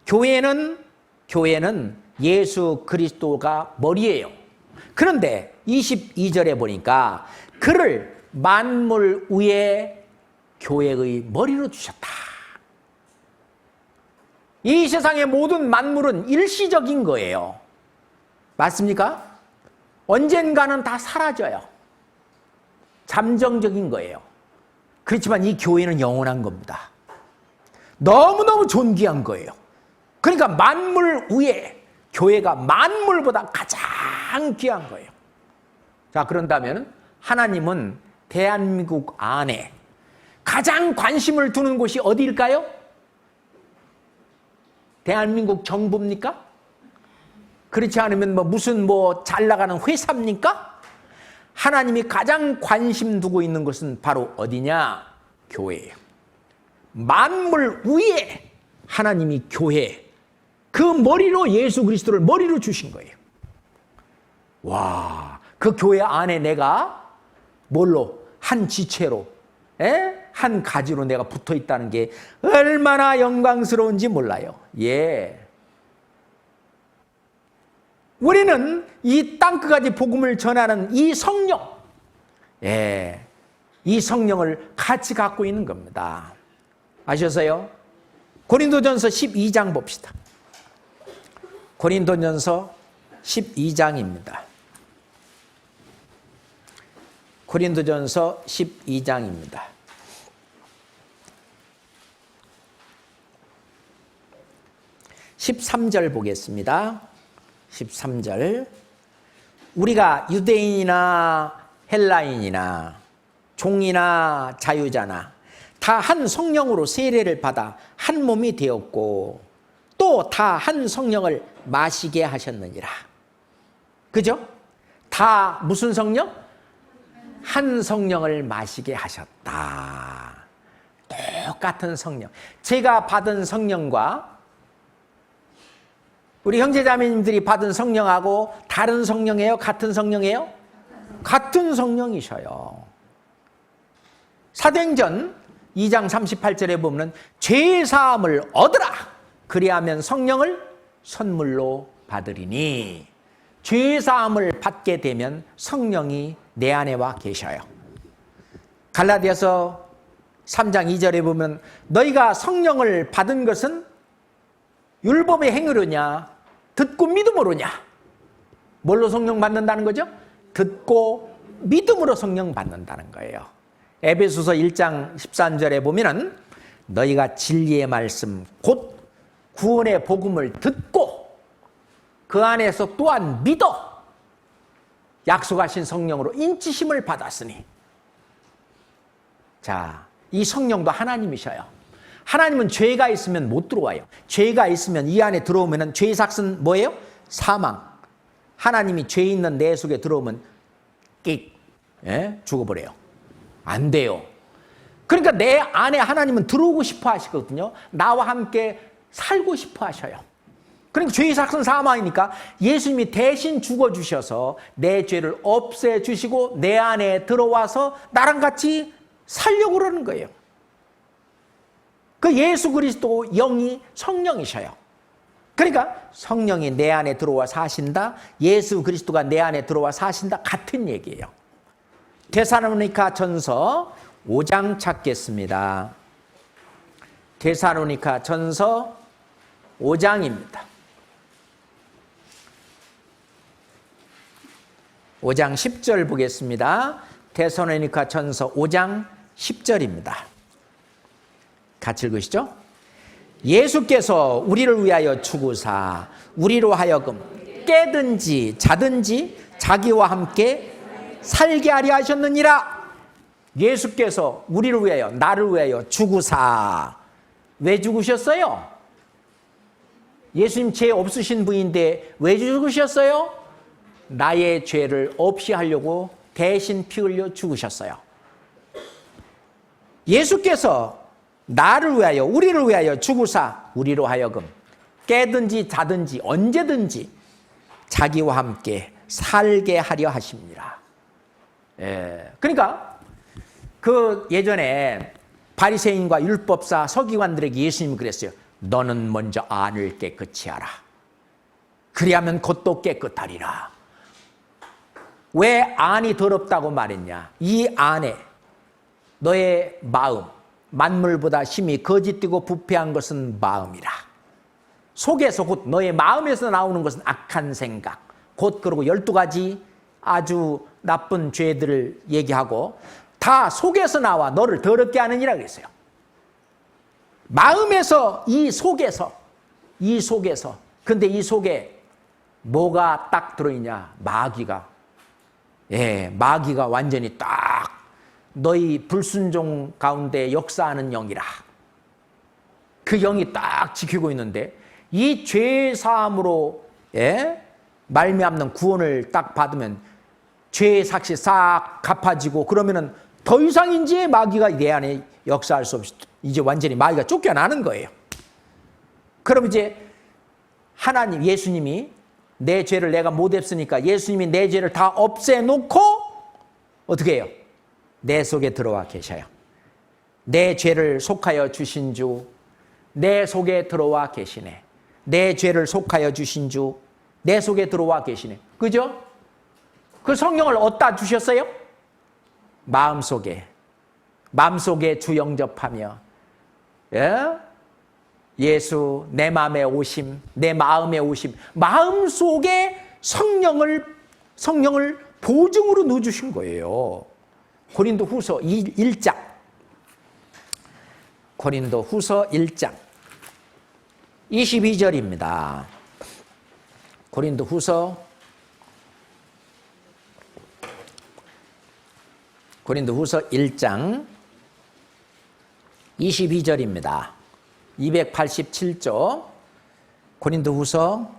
교회는 예수 그리스도가 머리예요. 그런데 22절에 보니까 그를 만물 위에 교회의 머리로 주셨다. 이 세상의 모든 만물은 일시적인 거예요. 맞습니까? 언젠가는 다 사라져요. 잠정적인 거예요. 그렇지만 이 교회는 영원한 겁니다. 너무너무 존귀한 거예요. 그러니까 만물 위에 교회가 만물보다 가장 귀한 거예요. 자, 그런다면 하나님은 대한민국 안에 가장 관심을 두는 곳이 어디일까요? 대한민국 정부입니까? 그렇지 않으면 무슨 잘 나가는 회사입니까? 하나님이 가장 관심 두고 있는 것은 바로 어디냐? 교회예요. 만물 위에 하나님이 교회, 그 머리로 예수 그리스도를 머리로 주신 거예요. 와, 그 교회 안에 내가 뭘로? 한 지체로, 한 가지로 내가 붙어 있다는 게 얼마나 영광스러운지 몰라요. 예. 우리는 이 땅끝까지 복음을 전하는 이 성령, 이 성령을 같이 갖고 있는 겁니다. 아셨어요? 고린도전서 12장 봅시다. 고린도전서 12장입니다. 고린도전서 12장입니다. 13절 보겠습니다. 13절. 우리가 유대인이나 헬라인이나 종이나 자유자나 다 한 성령으로 세례를 받아 한 몸이 되었고 또 다 한 성령을 마시게 하셨느니라. 그죠? 다 무슨 성령? 한 성령을 마시게 하셨다. 똑같은 성령. 제가 받은 성령과 우리 형제자매님들이 받은 성령하고 다른 성령이에요? 같은 성령이에요? 같은 성령이셔요. 사도행전 2장 38절에 보면 죄사함을 얻으라. 그리하면 성령을 선물로 받으리니. 죄사함을 받게 되면 성령이 내 안에 와 계셔요. 갈라디아서 3장 2절에 보면 너희가 성령을 받은 것은 율법의 행위로냐 듣고 믿음으로냐. 뭘로 성령 받는다는 거죠? 듣고 믿음으로 성령 받는다는 거예요. 에베소서 1장 13절에 보면은 너희가 진리의 말씀 곧 구원의 복음을 듣고 그 안에서 또한 믿어 약속하신 성령으로 인치심을 받았으니. 자, 이 성령도 하나님이셔요. 하나님은 죄가 있으면 못 들어와요. 죄가 있으면 이 안에 들어오면 죄의 삭은 뭐예요? 사망. 하나님이 죄 있는 내 속에 들어오면 죽어버려요. 안 돼요. 그러니까 내 안에 하나님은 들어오고 싶어 하시거든요. 나와 함께 살고 싶어 하셔요. 그러니까 죄의 삭은 사망이니까 예수님이 대신 죽어주셔서 내 죄를 없애주시고 내 안에 들어와서 나랑 같이 살려고 그러는 거예요. 그 예수 그리스도 영이 성령이셔요. 그러니까 성령이 내 안에 들어와 사신다. 예수 그리스도가 내 안에 들어와 사신다. 같은 얘기예요. 데살로니가 전서 5장 찾겠습니다. 데살로니가 전서 5장입니다. 5장 10절 보겠습니다. 데살로니가 전서 5장 10절입니다. 같이 읽으시죠. 예수께서 우리를 위하여 죽으사 우리로 하여금 깨든지 자든지 자기와 함께 살게 하려 하셨느니라. 예수께서 우리를 위하여 나를 위하여 죽으사. 왜 죽으셨어요? 예수님 죄 없으신 분인데 왜 죽으셨어요? 나의 죄를 없이 하려고 대신 피 흘려 죽으셨어요. 예수께서 나를 위하여, 우리를 위하여 죽으사 우리로 하여금 깨든지 자든지 언제든지 자기와 함께 살게 하려 하십니다. 예. 그러니까 그 예전에 바리새인과 율법사 서기관들에게 예수님이 그랬어요. 너는 먼저 안을 깨끗이 하라. 그리하면 겉도 깨끗하리라. 왜 안이 더럽다고 말했냐? 이 안에 너의 마음, 만물보다 심히 거짓되고 부패한 것은 마음이라. 속에서 곧 너의 마음에서 나오는 것은 악한 생각, 곧 그리고 12가지 아주 나쁜 죄들을 얘기하고 다 속에서 나와 너를 더럽게 하느니라 그랬어요. 마음에서, 이 속에서. 근데 이 속에 뭐가 딱 들어있냐? 마귀가. 예, 마귀가 완전히 딱 너희 불순종 가운데 역사하는 영이라. 그 영이 딱 지키고 있는데 이 죄 사함으로 말미암는 구원을 딱 받으면 죄의 삭시 싹 갚아지고 그러면은 더 이상 이제 마귀가 내 안에 역사할 수 없이 이제 완전히 마귀가 쫓겨나는 거예요. 그럼 이제 하나님, 예수님이 내 죄를 내가 못 했으니까 예수님이 내 죄를 다 없애놓고 어떻게 해요? 내 속에 들어와 계셔요. 내 죄를 속하여 주신 주, 내 속에 들어와 계시네. 내 죄를 속하여 주신 주, 내 속에 들어와 계시네. 그죠? 그 성령을 어디다 주셨어요? 마음속에 주 영접하며 예수 내 마음에 오심, 내 마음에 오심, 마음속에 성령을 보증으로 넣어주신 거예요. 고린도후서 1장, 고린도후서 1장 22절입니다. 고린도후서 1장 22절입니다. 287조 고린도후서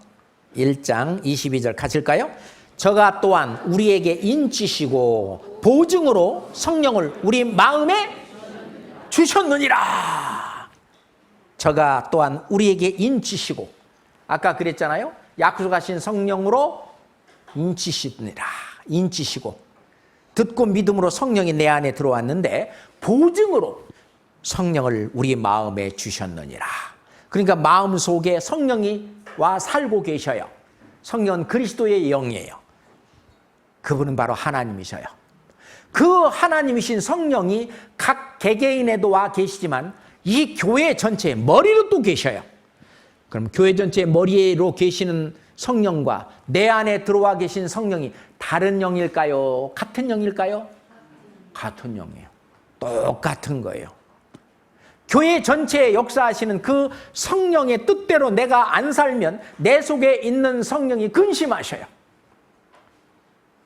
1장 22절 가실까요? 저가 또한 우리에게 인치시고 보증으로 성령을 우리 마음에 주셨느니라. 저가 또한 우리에게 인치시고, 아까 그랬잖아요. 약속하신 성령으로 인치시느니라. 인치시고 듣고 믿음으로 성령이 내 안에 들어왔는데 보증으로 성령을 우리 마음에 주셨느니라. 그러니까 마음속에 성령이 와 살고 계셔요. 성령은 그리스도의 영이에요. 그분은 바로 하나님이셔요. 그 하나님이신 성령이 각 개개인에도 와 계시지만 이 교회 전체의 머리로 또 계셔요. 그럼 교회 전체의 머리로 계시는 성령과 내 안에 들어와 계신 성령이 다른 영일까요? 같은 영일까요? 같은 영이에요. 똑같은 거예요. 교회 전체에 역사하시는 그 성령의 뜻대로 내가 안 살면 내 속에 있는 성령이 근심하셔요.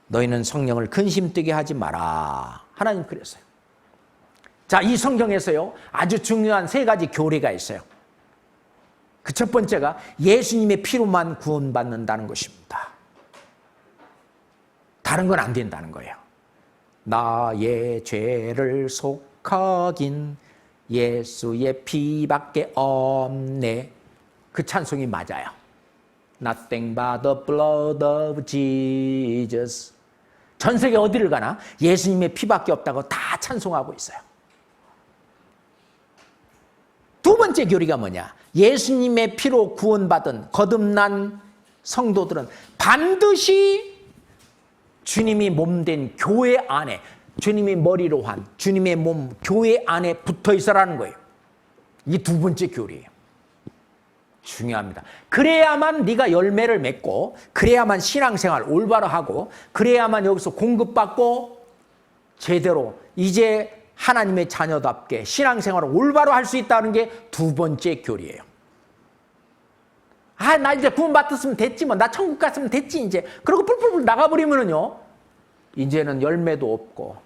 너희는 성령을 근심되게 하지 마라. 하나님 그랬어요. 자, 이 성경에서요 아주 중요한 3가지 교리가 있어요. 그 첫 번째가 예수님의 피로만 구원받는다는 것입니다. 다른 건 안 된다는 거예요. 나의 죄를 속하긴 예수의 피밖에 없네. 그 찬송이 맞아요. Nothing but the blood of Jesus. 전 세계 어디를 가나 예수님의 피밖에 없다고 다 찬송하고 있어요. 두 번째 교리가 뭐냐? 예수님의 피로 구원받은 거듭난 성도들은 반드시 주님이 몸된 교회 안에, 주님이 머리로 한 주님의 몸 교회 안에 붙어 있어라는 거예요. 이게 두 번째 교리예요. 중요합니다. 그래야만 네가 열매를 맺고, 그래야만 신앙생활 올바로 하고, 그래야만 여기서 공급받고 제대로 이제 하나님의 자녀답게 신앙생활을 올바로 할 수 있다는 게 두 번째 교리예요. 아, 나 이제 구원 받았으면 됐지 뭐, 나 천국 갔으면 됐지 이제. 그러고 뿔뿔뿔 나가버리면은요 이제는 열매도 없고,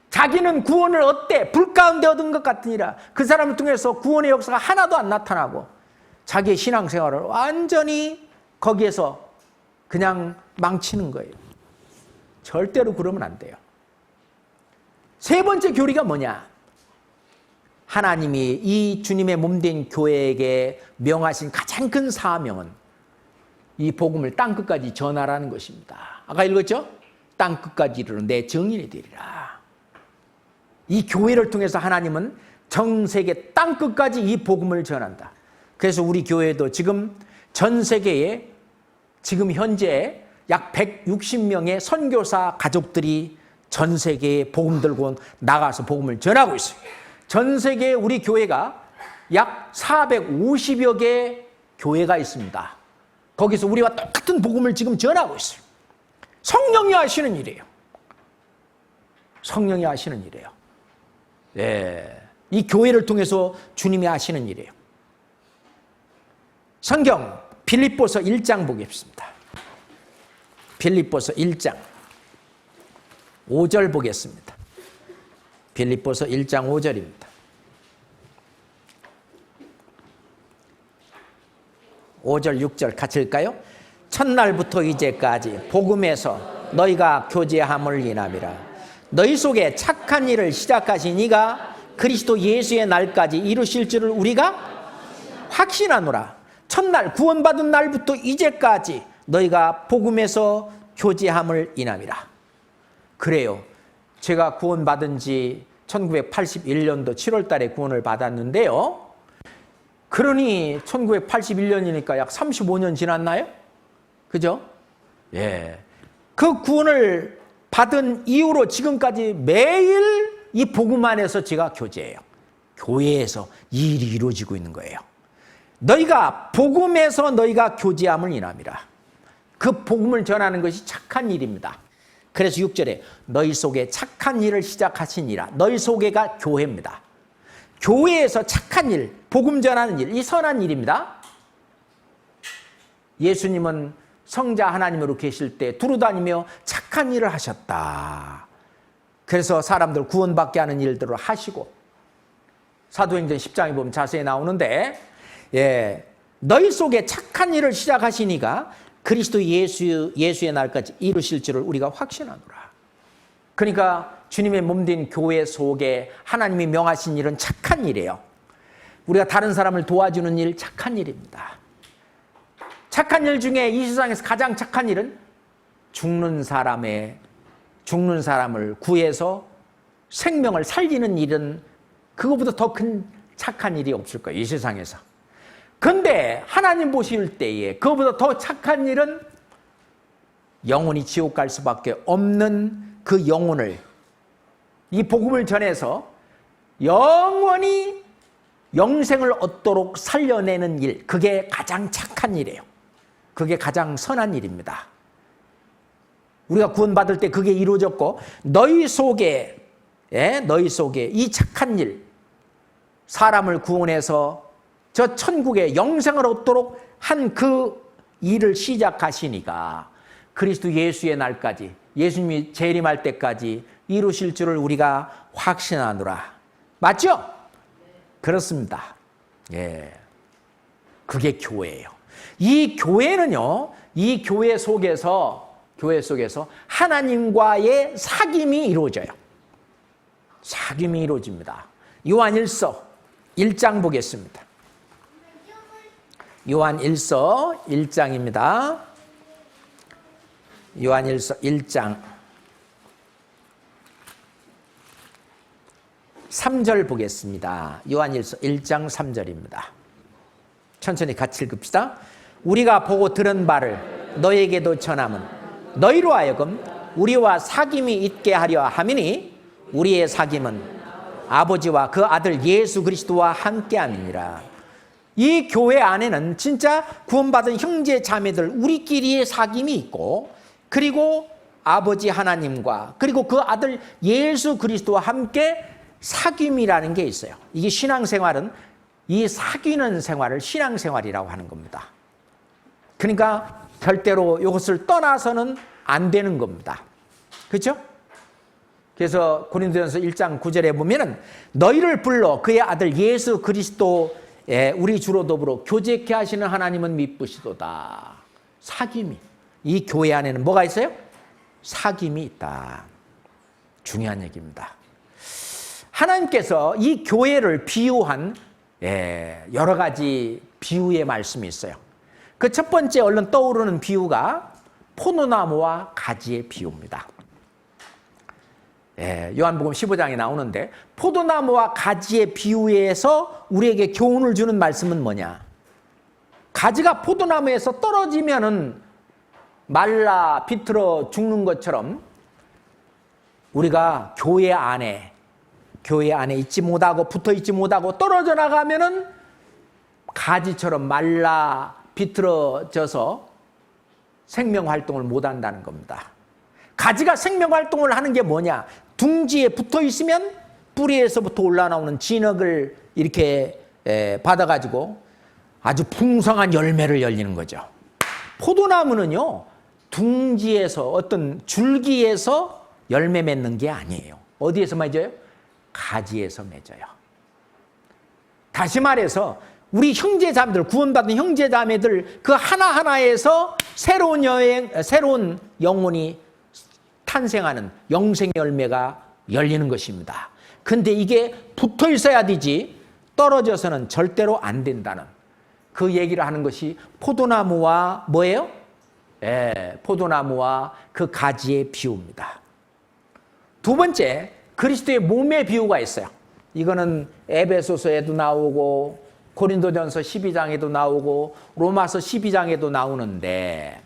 자기는 구원을 얻되 불 가운데 얻은 것 같으니라. 그 사람을 통해서 구원의 역사가 하나도 안 나타나고 자기의 신앙생활을 완전히 거기에서 그냥 망치는 거예요. 절대로 그러면 안 돼요. 세 번째 교리가 뭐냐? 하나님이 이 주님의 몸된 교회에게 명하신 가장 큰 사명은 이 복음을 땅끝까지 전하라는 것입니다. 아까 읽었죠? 땅끝까지 이르러 내 증인이 되리라. 이 교회를 통해서 하나님은 전 세계 땅끝까지 이 복음을 전한다. 그래서 우리 교회도 지금 전 세계에 지금 현재 약 160명의 선교사 가족들이 전 세계에 복음 들고 나가서 복음을 전하고 있어요. 전 세계에 우리 교회가 약 450여 개의 교회가 있습니다. 거기서 우리와 똑같은 복음을 지금 전하고 있어요. 성령이 하시는 일이에요. 성령이 하시는 일이에요. 예, 이 교회를 통해서 주님이 하시는 일이에요. 성경 빌립보서 1장 보겠습니다. 빌립보서 1장 5절 보겠습니다. 빌립보서 1장 5절입니다. 5절 6절 같이 읽을까요? 첫날부터 이제까지 복음에서 너희가 교제함을 인함이라. 너희 속에 착한 일을 시작하신 이가 그리스도 예수의 날까지 이루실 줄을 우리가 확신하노라. 첫날 구원받은 날부터 이제까지 너희가 복음에서 교제함을 인함이라. 그래요. 제가 구원받은 지 1981년도 7월 달에 구원을 받았는데요. 그러니 1981년이니까 약 35년 지났나요? 그죠? 예. 그 구원을 받은 이후로 지금까지 매일 이 복음 안에서 제가 교제해요. 교회에서 이 일이 이루어지고 있는 거예요. 너희가 복음에서 너희가 교제함을 인함이라. 그 복음을 전하는 것이 착한 일입니다. 그래서 6절에 너희 속에 착한 일을 시작하시니라. 너희 속에가 교회입니다. 교회에서 착한 일, 복음 전하는 일, 이 선한 일입니다. 예수님은 성자 하나님으로 계실 때 두루다니며 착한 일을 하셨다. 그래서 사람들 구원받게 하는 일들을 하시고, 사도행전 10장에 보면 자세히 나오는데, 예, 너희 속에 착한 일을 시작하시니가 그리스도 예수의 날까지 이루실 줄을 우리가 확신하노라. 그러니까 주님의 몸된 교회 속에 하나님이 명하신 일은 착한 일이에요. 우리가 다른 사람을 도와주는 일, 착한 일입니다. 착한 일 중에 이 세상에서 가장 착한 일은 죽는 사람을 구해서 생명을 살리는 일은 그거보다 더 큰 착한 일이 없을 거예요, 이 세상에서. 근데 하나님 보실 때에 그거보다 더 착한 일은 영혼이 지옥 갈 수밖에 없는 그 영혼을, 이 복음을 전해서 영원히 영생을 얻도록 살려내는 일, 그게 가장 착한 일이에요. 그게 가장 선한 일입니다. 우리가 구원받을 때 그게 이루어졌고, 너희 속에 이 착한 일, 사람을 구원해서 저 천국에 영생을 얻도록 한 그 일을 시작하시니까 그리스도 예수의 날까지, 예수님이 재림할 때까지 이루실 줄을 우리가 확신하노라. 맞죠? 그렇습니다. 예, 그게 교회예요. 이 교회는요, 이 교회 속에서 하나님과의 사귐이 이루어져요. 사귐이 이루어집니다. 요한일서 1장 보겠습니다. 요한일서 1장입니다. 요한일서 1장 3절 보겠습니다. 요한일서 1장 3절입니다. 천천히 같이 읽읍시다. 우리가 보고 들은 바를 너에게도 전함은 너희로 하여금 우리와 사귐이 있게 하려 함이니 우리의 사귐은 아버지와 그 아들 예수 그리스도와 함께함이니라. 이 교회 안에는 진짜 구원받은 형제 자매들 우리끼리의 사귐이 있고, 그리고 아버지 하나님과 그리고 그 아들 예수 그리스도와 함께 사귐이라는 게 있어요. 이게 신앙생활은 이 사귀는 생활을 신앙생활이라고 하는 겁니다. 그러니까 절대로 이것을 떠나서는 안 되는 겁니다. 그렇죠? 그래서 고린도전서 1장 9절에 보면은 너희를 불러 그의 아들 예수 그리스도의 우리 주로 더불어 교제케 하시는 하나님은 미쁘시도다. 사귐이, 이 교회 안에는 뭐가 있어요? 사귐이 있다. 중요한 얘기입니다. 하나님께서 이 교회를 비유한 여러 가지 비유의 말씀이 있어요. 그 첫 번째 얼른 떠오르는 비유가 포도나무와 가지의 비유입니다. 요한복음 15장에 나오는데 포도나무와 가지의 비유에서 우리에게 교훈을 주는 말씀은 뭐냐? 가지가 포도나무에서 떨어지면은 말라 비틀어 죽는 것처럼 우리가 교회 안에 있지 못하고 붙어 있지 못하고 떨어져 나가면은 가지처럼 말라 비틀어져서 생명 활동을 못 한다는 겁니다. 가지가 생명 활동을 하는 게 뭐냐? 둥지에 붙어 있으면 뿌리에서부터 올라나오는 진흙을 이렇게 받아가지고 아주 풍성한 열매를 열리는 거죠. 포도나무는요, 둥지에서 어떤 줄기에서 열매 맺는 게 아니에요. 어디에서 맺어요? 가지에서 맺어요. 다시 말해서 우리 형제자매들, 구원받은 형제자매들 그 하나하나에서 새로운 영혼이 탄생하는 영생 열매가 열리는 것입니다. 근데 이게 붙어 있어야 되지 떨어져서는 절대로 안 된다는 그 얘기를 하는 것이 포도나무와 뭐예요? 포도나무와 그 가지의 비유입니다. 두 번째, 그리스도의 몸의 비유가 있어요. 이거는 에베소서에도 나오고 고린도전서 12장에도 나오고 로마서 12장에도 나오는데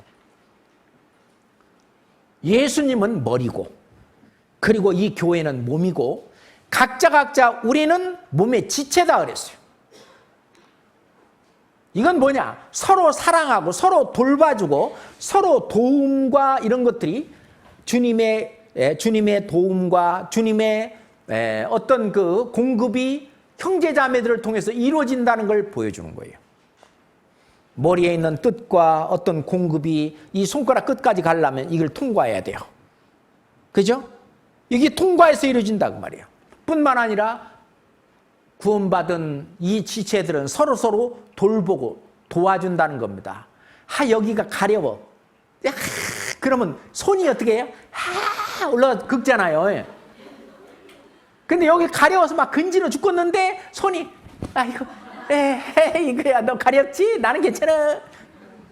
예수님은 머리고 그리고 이 교회는 몸이고 각자 우리는 몸의 지체다 그랬어요. 이건 뭐냐? 서로 사랑하고 서로 돌봐주고 서로 도움과 이런 것들이 주님의 도움과 주님의 어떤 그 공급이 형제자매들을 통해서 이루어진다는 걸 보여주는 거예요. 머리에 있는 뜻과 어떤 공급이 이 손가락 끝까지 가려면 이걸 통과해야 돼요. 그죠? 이게 통과해서 이루어진다고 말이에요. 뿐만 아니라 구원받은 이 지체들은 서로 돌보고 도와준다는 겁니다. 여기가 가려워. 그러면 손이 어떻게 해요? 올라가 긁잖아요. 근데 여기 가려워서 막 근질러 죽겠는데 손이 이거야 너 가렵지? 나는 괜찮아.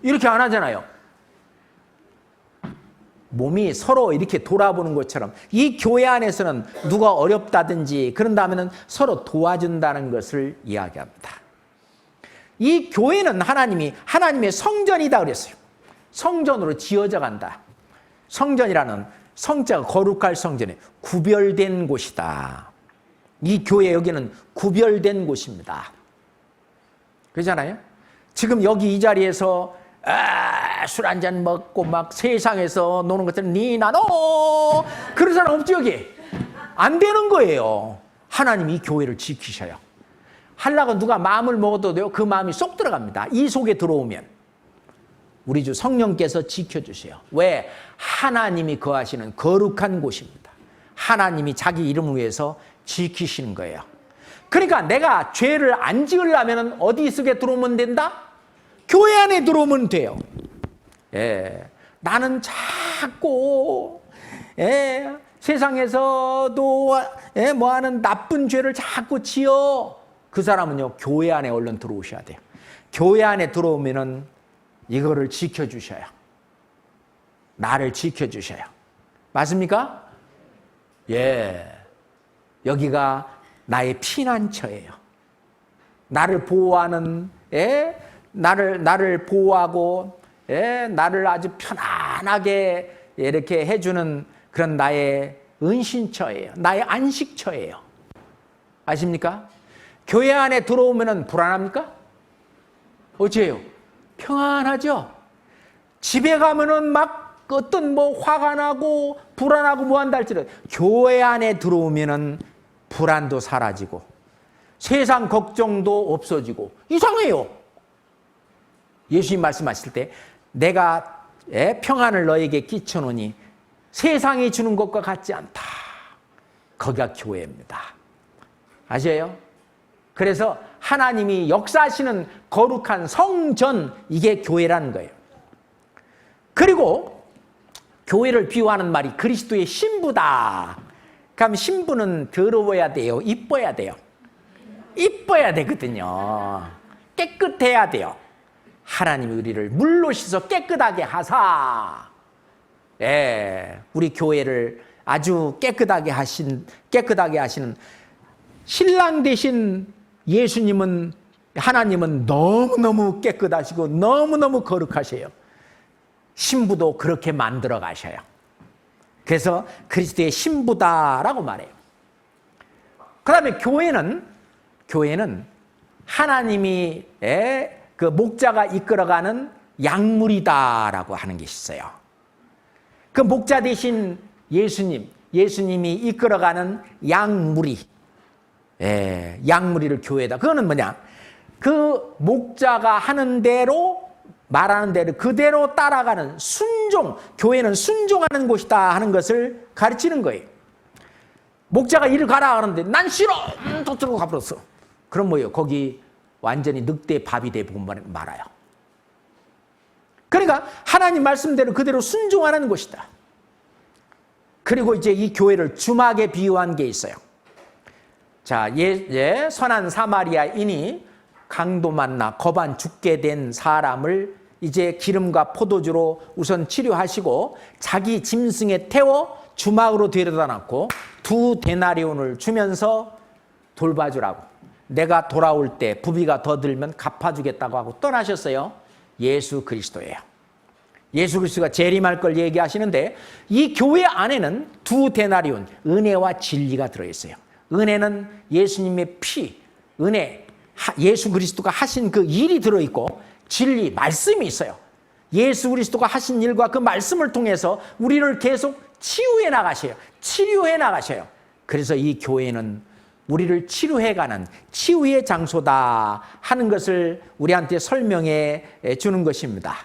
이렇게 안 하잖아요. 몸이 서로 이렇게 돌아보는 것처럼 이 교회 안에서는 누가 어렵다든지 그런다면은 서로 도와준다는 것을 이야기합니다. 이 교회는 하나님의 성전이다 그랬어요. 성전으로 지어져 간다. 성전이라는 성자가 거룩할 성전에 구별된 곳이다. 이 교회 여기는 구별된 곳입니다. 그렇잖아요? 지금 여기 이 자리에서 술 한잔 먹고 막 세상에서 노는 것들은 니나노 그런 사람 없죠 여기? 안 되는 거예요. 하나님이 이 교회를 지키셔요. 하려고 누가 마음을 먹어도 돼요. 그 마음이 쏙 들어갑니다. 이 속에 들어오면 우리 주 성령께서 지켜주세요. 왜? 하나님이 거하시는 거룩한 곳입니다. 하나님이 자기 이름을 위해서 지키시는 거예요. 그러니까 내가 죄를 안 지으려면 어디 속에 들어오면 된다? 교회 안에 들어오면 돼요. 나는 자꾸 세상에서도 뭐하는 나쁜 죄를 자꾸 지어. 그 사람은요 교회 안에 얼른 들어오셔야 돼요. 교회 안에 들어오면은 이거를 지켜주셔요. 나를 지켜주셔요. 맞습니까? 여기가 나의 피난처예요. 나를 보호하는, 나를 보호하고, 나를 아주 편안하게 이렇게 해주는 그런 나의 은신처예요. 나의 안식처예요. 아십니까? 교회 안에 들어오면 불안합니까? 어째요? 평안하죠? 집에 가면은 막 어떤 화가 나고 불안하고 뭐 한다 할지라도 교회 안에 들어오면은 불안도 사라지고 세상 걱정도 없어지고 이상해요. 예수님 말씀하실 때 내가 평안을 너에게 끼쳐놓으니 세상이 주는 것과 같지 않다. 거기가 교회입니다. 아세요? 그래서 하나님이 역사하시는 거룩한 성전, 이게 교회라는 거예요. 그리고 교회를 비유하는 말이 그리스도의 신부다. 그럼 신부는 더러워야 돼요? 이뻐야 돼요? 이뻐야 되거든요. 깨끗해야 돼요. 하나님이 우리를 물로 씻어 깨끗하게 하사, 우리 교회를 아주 깨끗하게 하시는 신랑 되신 예수님은, 하나님은 너무너무 깨끗하시고 너무너무 거룩하셔요. 신부도 그렇게 만들어 가셔요. 그래서 그리스도의 신부다라고 말해요. 그 다음에 교회는 하나님이 그 목자가 이끌어가는 양물이다라고 하는 게 있어요. 그 목자 대신 예수님이 이끌어가는 양무리, 양무리를 교회다. 그거는 뭐냐? 그 목자가 하는 대로, 말하는 대로 그대로 따라가는 순종, 교회는 순종하는 곳이다 하는 것을 가르치는 거예요. 목자가 이리 가라 하는데 난 싫어! 저쪽으로 가버렸어. 그럼 뭐예요? 거기 완전히 늑대 밥이 되고 말아요. 그러니까 하나님 말씀대로 그대로 순종하는 곳이다. 그리고 이제 이 교회를 주막에 비유한 게 있어요. 자, 선한 사마리아인이 강도 만나 거반 죽게 된 사람을 이제 기름과 포도주로 우선 치료하시고 자기 짐승에 태워 주막으로 데려다 놨고 2데나리온을 주면서 돌봐주라고, 내가 돌아올 때 부비가 더 들면 갚아주겠다고 하고 떠나셨어요. 예수 그리스도예요. 예수 그리스도가 재림할 걸 얘기하시는데, 이 교회 안에는 2데나리온, 은혜와 진리가 들어있어요. 은혜는 예수님의 피, 은혜, 예수 그리스도가 하신 그 일이 들어있고, 진리, 말씀이 있어요. 예수 그리스도가 하신 일과 그 말씀을 통해서 우리를 계속 치유해 나가셔요. 치료해 나가셔요. 그래서 이 교회는 우리를 치료해가는 치유의 장소다 하는 것을 우리한테 설명해 주는 것입니다.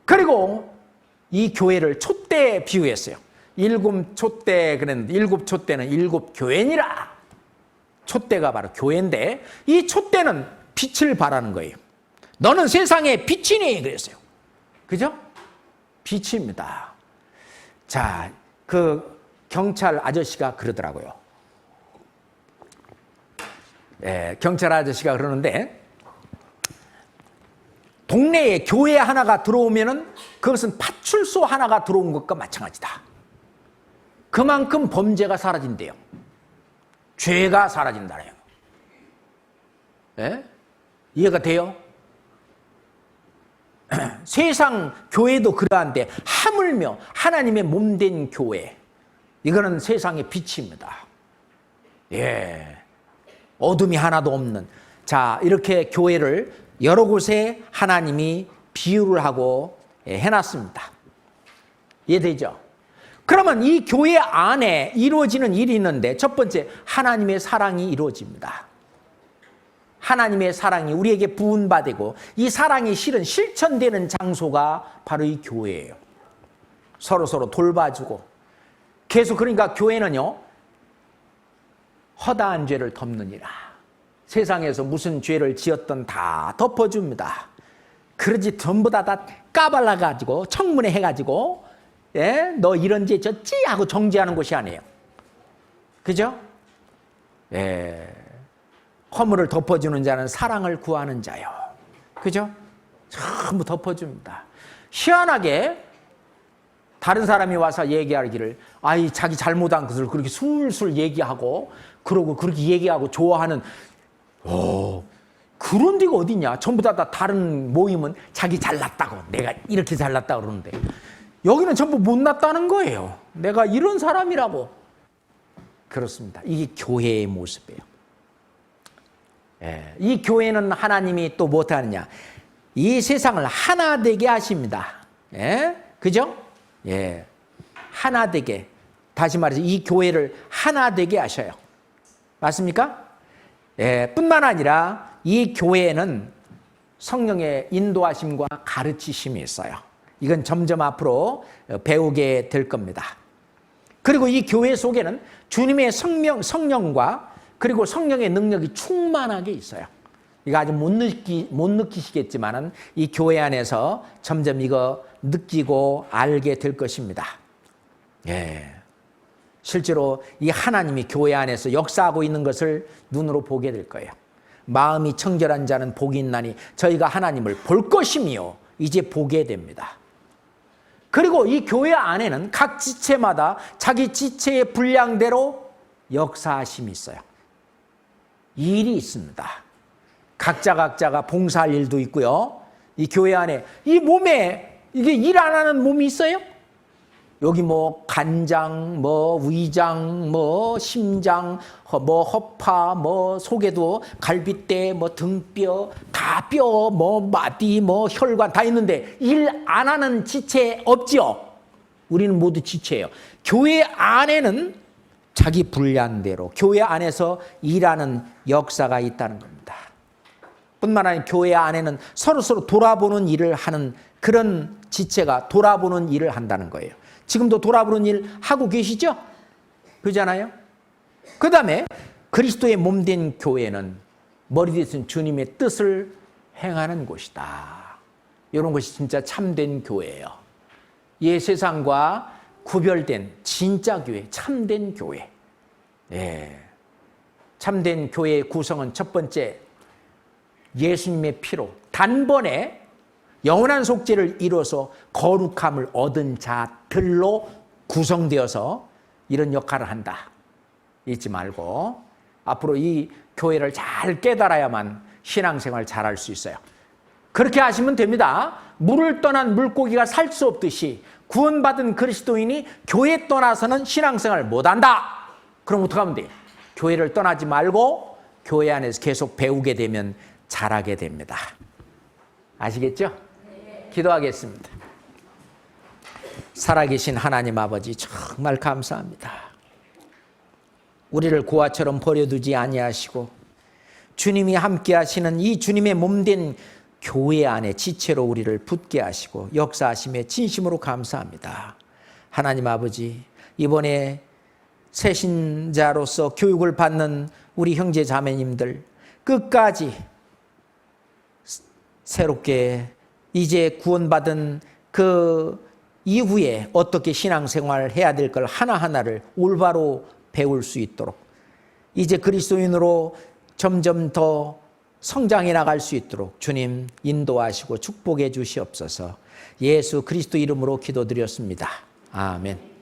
그리고 이 교회를 촛대에 비유했어요. 7촛대 그랬는데 7촛대는 7교회니라. 촛대가 바로 교회인데, 이 촛대는 빛을 발하는 거예요. 너는 세상의 빛이니 그랬어요. 그죠? 빛입니다. 자, 그 경찰 아저씨가 그러더라고요. 경찰 아저씨가 그러는데, 동네에 교회 하나가 들어오면은 그것은 파출소 하나가 들어온 것과 마찬가지다. 그만큼 범죄가 사라진대요. 죄가 사라진다네요. 이해가 돼요? 세상 교회도 그러한데 하물며 하나님의 몸된 교회, 이거는 세상의 빛입니다. 어둠이 하나도 없는, 자, 이렇게 교회를 여러 곳에 하나님이 비유를 하고 해놨습니다. 이해되죠? 그러면 이 교회 안에 이루어지는 일이 있는데, 첫 번째, 하나님의 사랑이 이루어집니다. 하나님의 사랑이 우리에게 부은받고, 이 사랑이 실천되는 장소가 바로 이 교회예요. 서로 돌봐주고 계속. 그러니까 교회는요, 허다한 죄를 덮느니라. 세상에서 무슨 죄를 지었던 다 덮어줍니다. 그러지 전부 다 까발라가지고 청문회 해가지고 너 이런 죄 졌지? 하고 정죄하는 곳이 아니에요. 그죠? 허물을 덮어주는 자는 사랑을 구하는 자요. 그죠? 전부 덮어줍니다. 희한하게 다른 사람이 와서 얘기하기를, 자기 잘못한 것을 그렇게 술술 얘기하고, 그러고 그렇게 얘기하고 좋아하는, 그런 데가 어디냐? 전부 다 다른 모임은 자기 잘났다고, 내가 이렇게 잘났다고 그러는데, 여기는 전부 못났다는 거예요. 내가 이런 사람이라고. 그렇습니다. 이게 교회의 모습이에요. 이 교회는 하나님이 또 못하느냐? 이 세상을 하나 되게 하십니다. 그죠? 하나 되게. 다시 말해서 이 교회를 하나 되게 하셔요. 맞습니까? 뿐만 아니라 이 교회에는 성령의 인도하심과 가르치심이 있어요. 이건 점점 앞으로 배우게 될 겁니다. 그리고 이 교회 속에는 주님의 성령과 그리고 성령의 능력이 충만하게 있어요. 이거 아직 못 느끼시겠지만은 이 교회 안에서 점점 이거 느끼고 알게 될 것입니다. 실제로 이 하나님이 교회 안에서 역사하고 있는 것을 눈으로 보게 될 거예요. 마음이 청결한 자는 복이 있나니 저희가 하나님을 볼 것이며 이제 보게 됩니다. 그리고 이 교회 안에는 각 지체마다 자기 지체의 분량대로 역사하심이 있어요. 일이 있습니다. 각자가 봉사할 일도 있고요. 이 교회 안에 이 몸에 이게 일 안 하는 몸이 있어요? 여기 뭐 간장, 뭐 위장, 뭐 심장, 뭐 허파, 뭐 속에도 갈빗대, 뭐 등뼈, 가뼈, 뭐 마디, 뭐 혈관 다 있는데 일 안 하는 지체 없지요? 우리는 모두 지체예요. 교회 안에는 자기 분량대로 교회 안에서 일하는 역사가 있다는 겁니다. 뿐만 아니라 교회 안에는 서로 돌아보는 일을 하는 그런 지체가 돌아보는 일을 한다는 거예요. 지금도 돌아보는 일 하고 계시죠? 그러잖아요. 그 다음에 그리스도의 몸된 교회는 머리 되신 주님의 뜻을 행하는 곳이다. 이런 것이 진짜 참된 교회예요. 이 세상과 구별된 진짜 교회, 참된 교회. 예. 참된 교회의 구성은 첫 번째, 예수님의 피로 단번에 영원한 속죄를 이뤄서 거룩함을 얻은 자들로 구성되어서 이런 역할을 한다. 잊지 말고 앞으로 이 교회를 잘 깨달아야만 신앙생활 잘할 수 있어요. 그렇게 하시면 됩니다. 물을 떠난 물고기가 살 수 없듯이 구원받은 그리스도인이 교회 떠나서는 신앙생활 못한다. 그럼 어떻게 하면 돼요? 교회를 떠나지 말고 교회 안에서 계속 배우게 되면 잘하게 됩니다. 아시겠죠? 기도하겠습니다. 살아계신 하나님 아버지 정말 감사합니다. 우리를 고아처럼 버려두지 아니하시고 주님이 함께 하시는 이 주님의 몸된 교회 안에 지체로 우리를 붙게 하시고 역사하심에 진심으로 감사합니다. 하나님 아버지, 이번에 새신자로서 교육을 받는 우리 형제 자매님들 끝까지 새롭게 이제 구원받은 그 이후에 어떻게 신앙생활을 해야 될 걸 하나하나를 올바로 배울 수 있도록 이제 그리스도인으로 점점 더 성장해 나갈 수 있도록 주님 인도하시고 축복해 주시옵소서. 예수 그리스도 이름으로 기도드렸습니다. 아멘.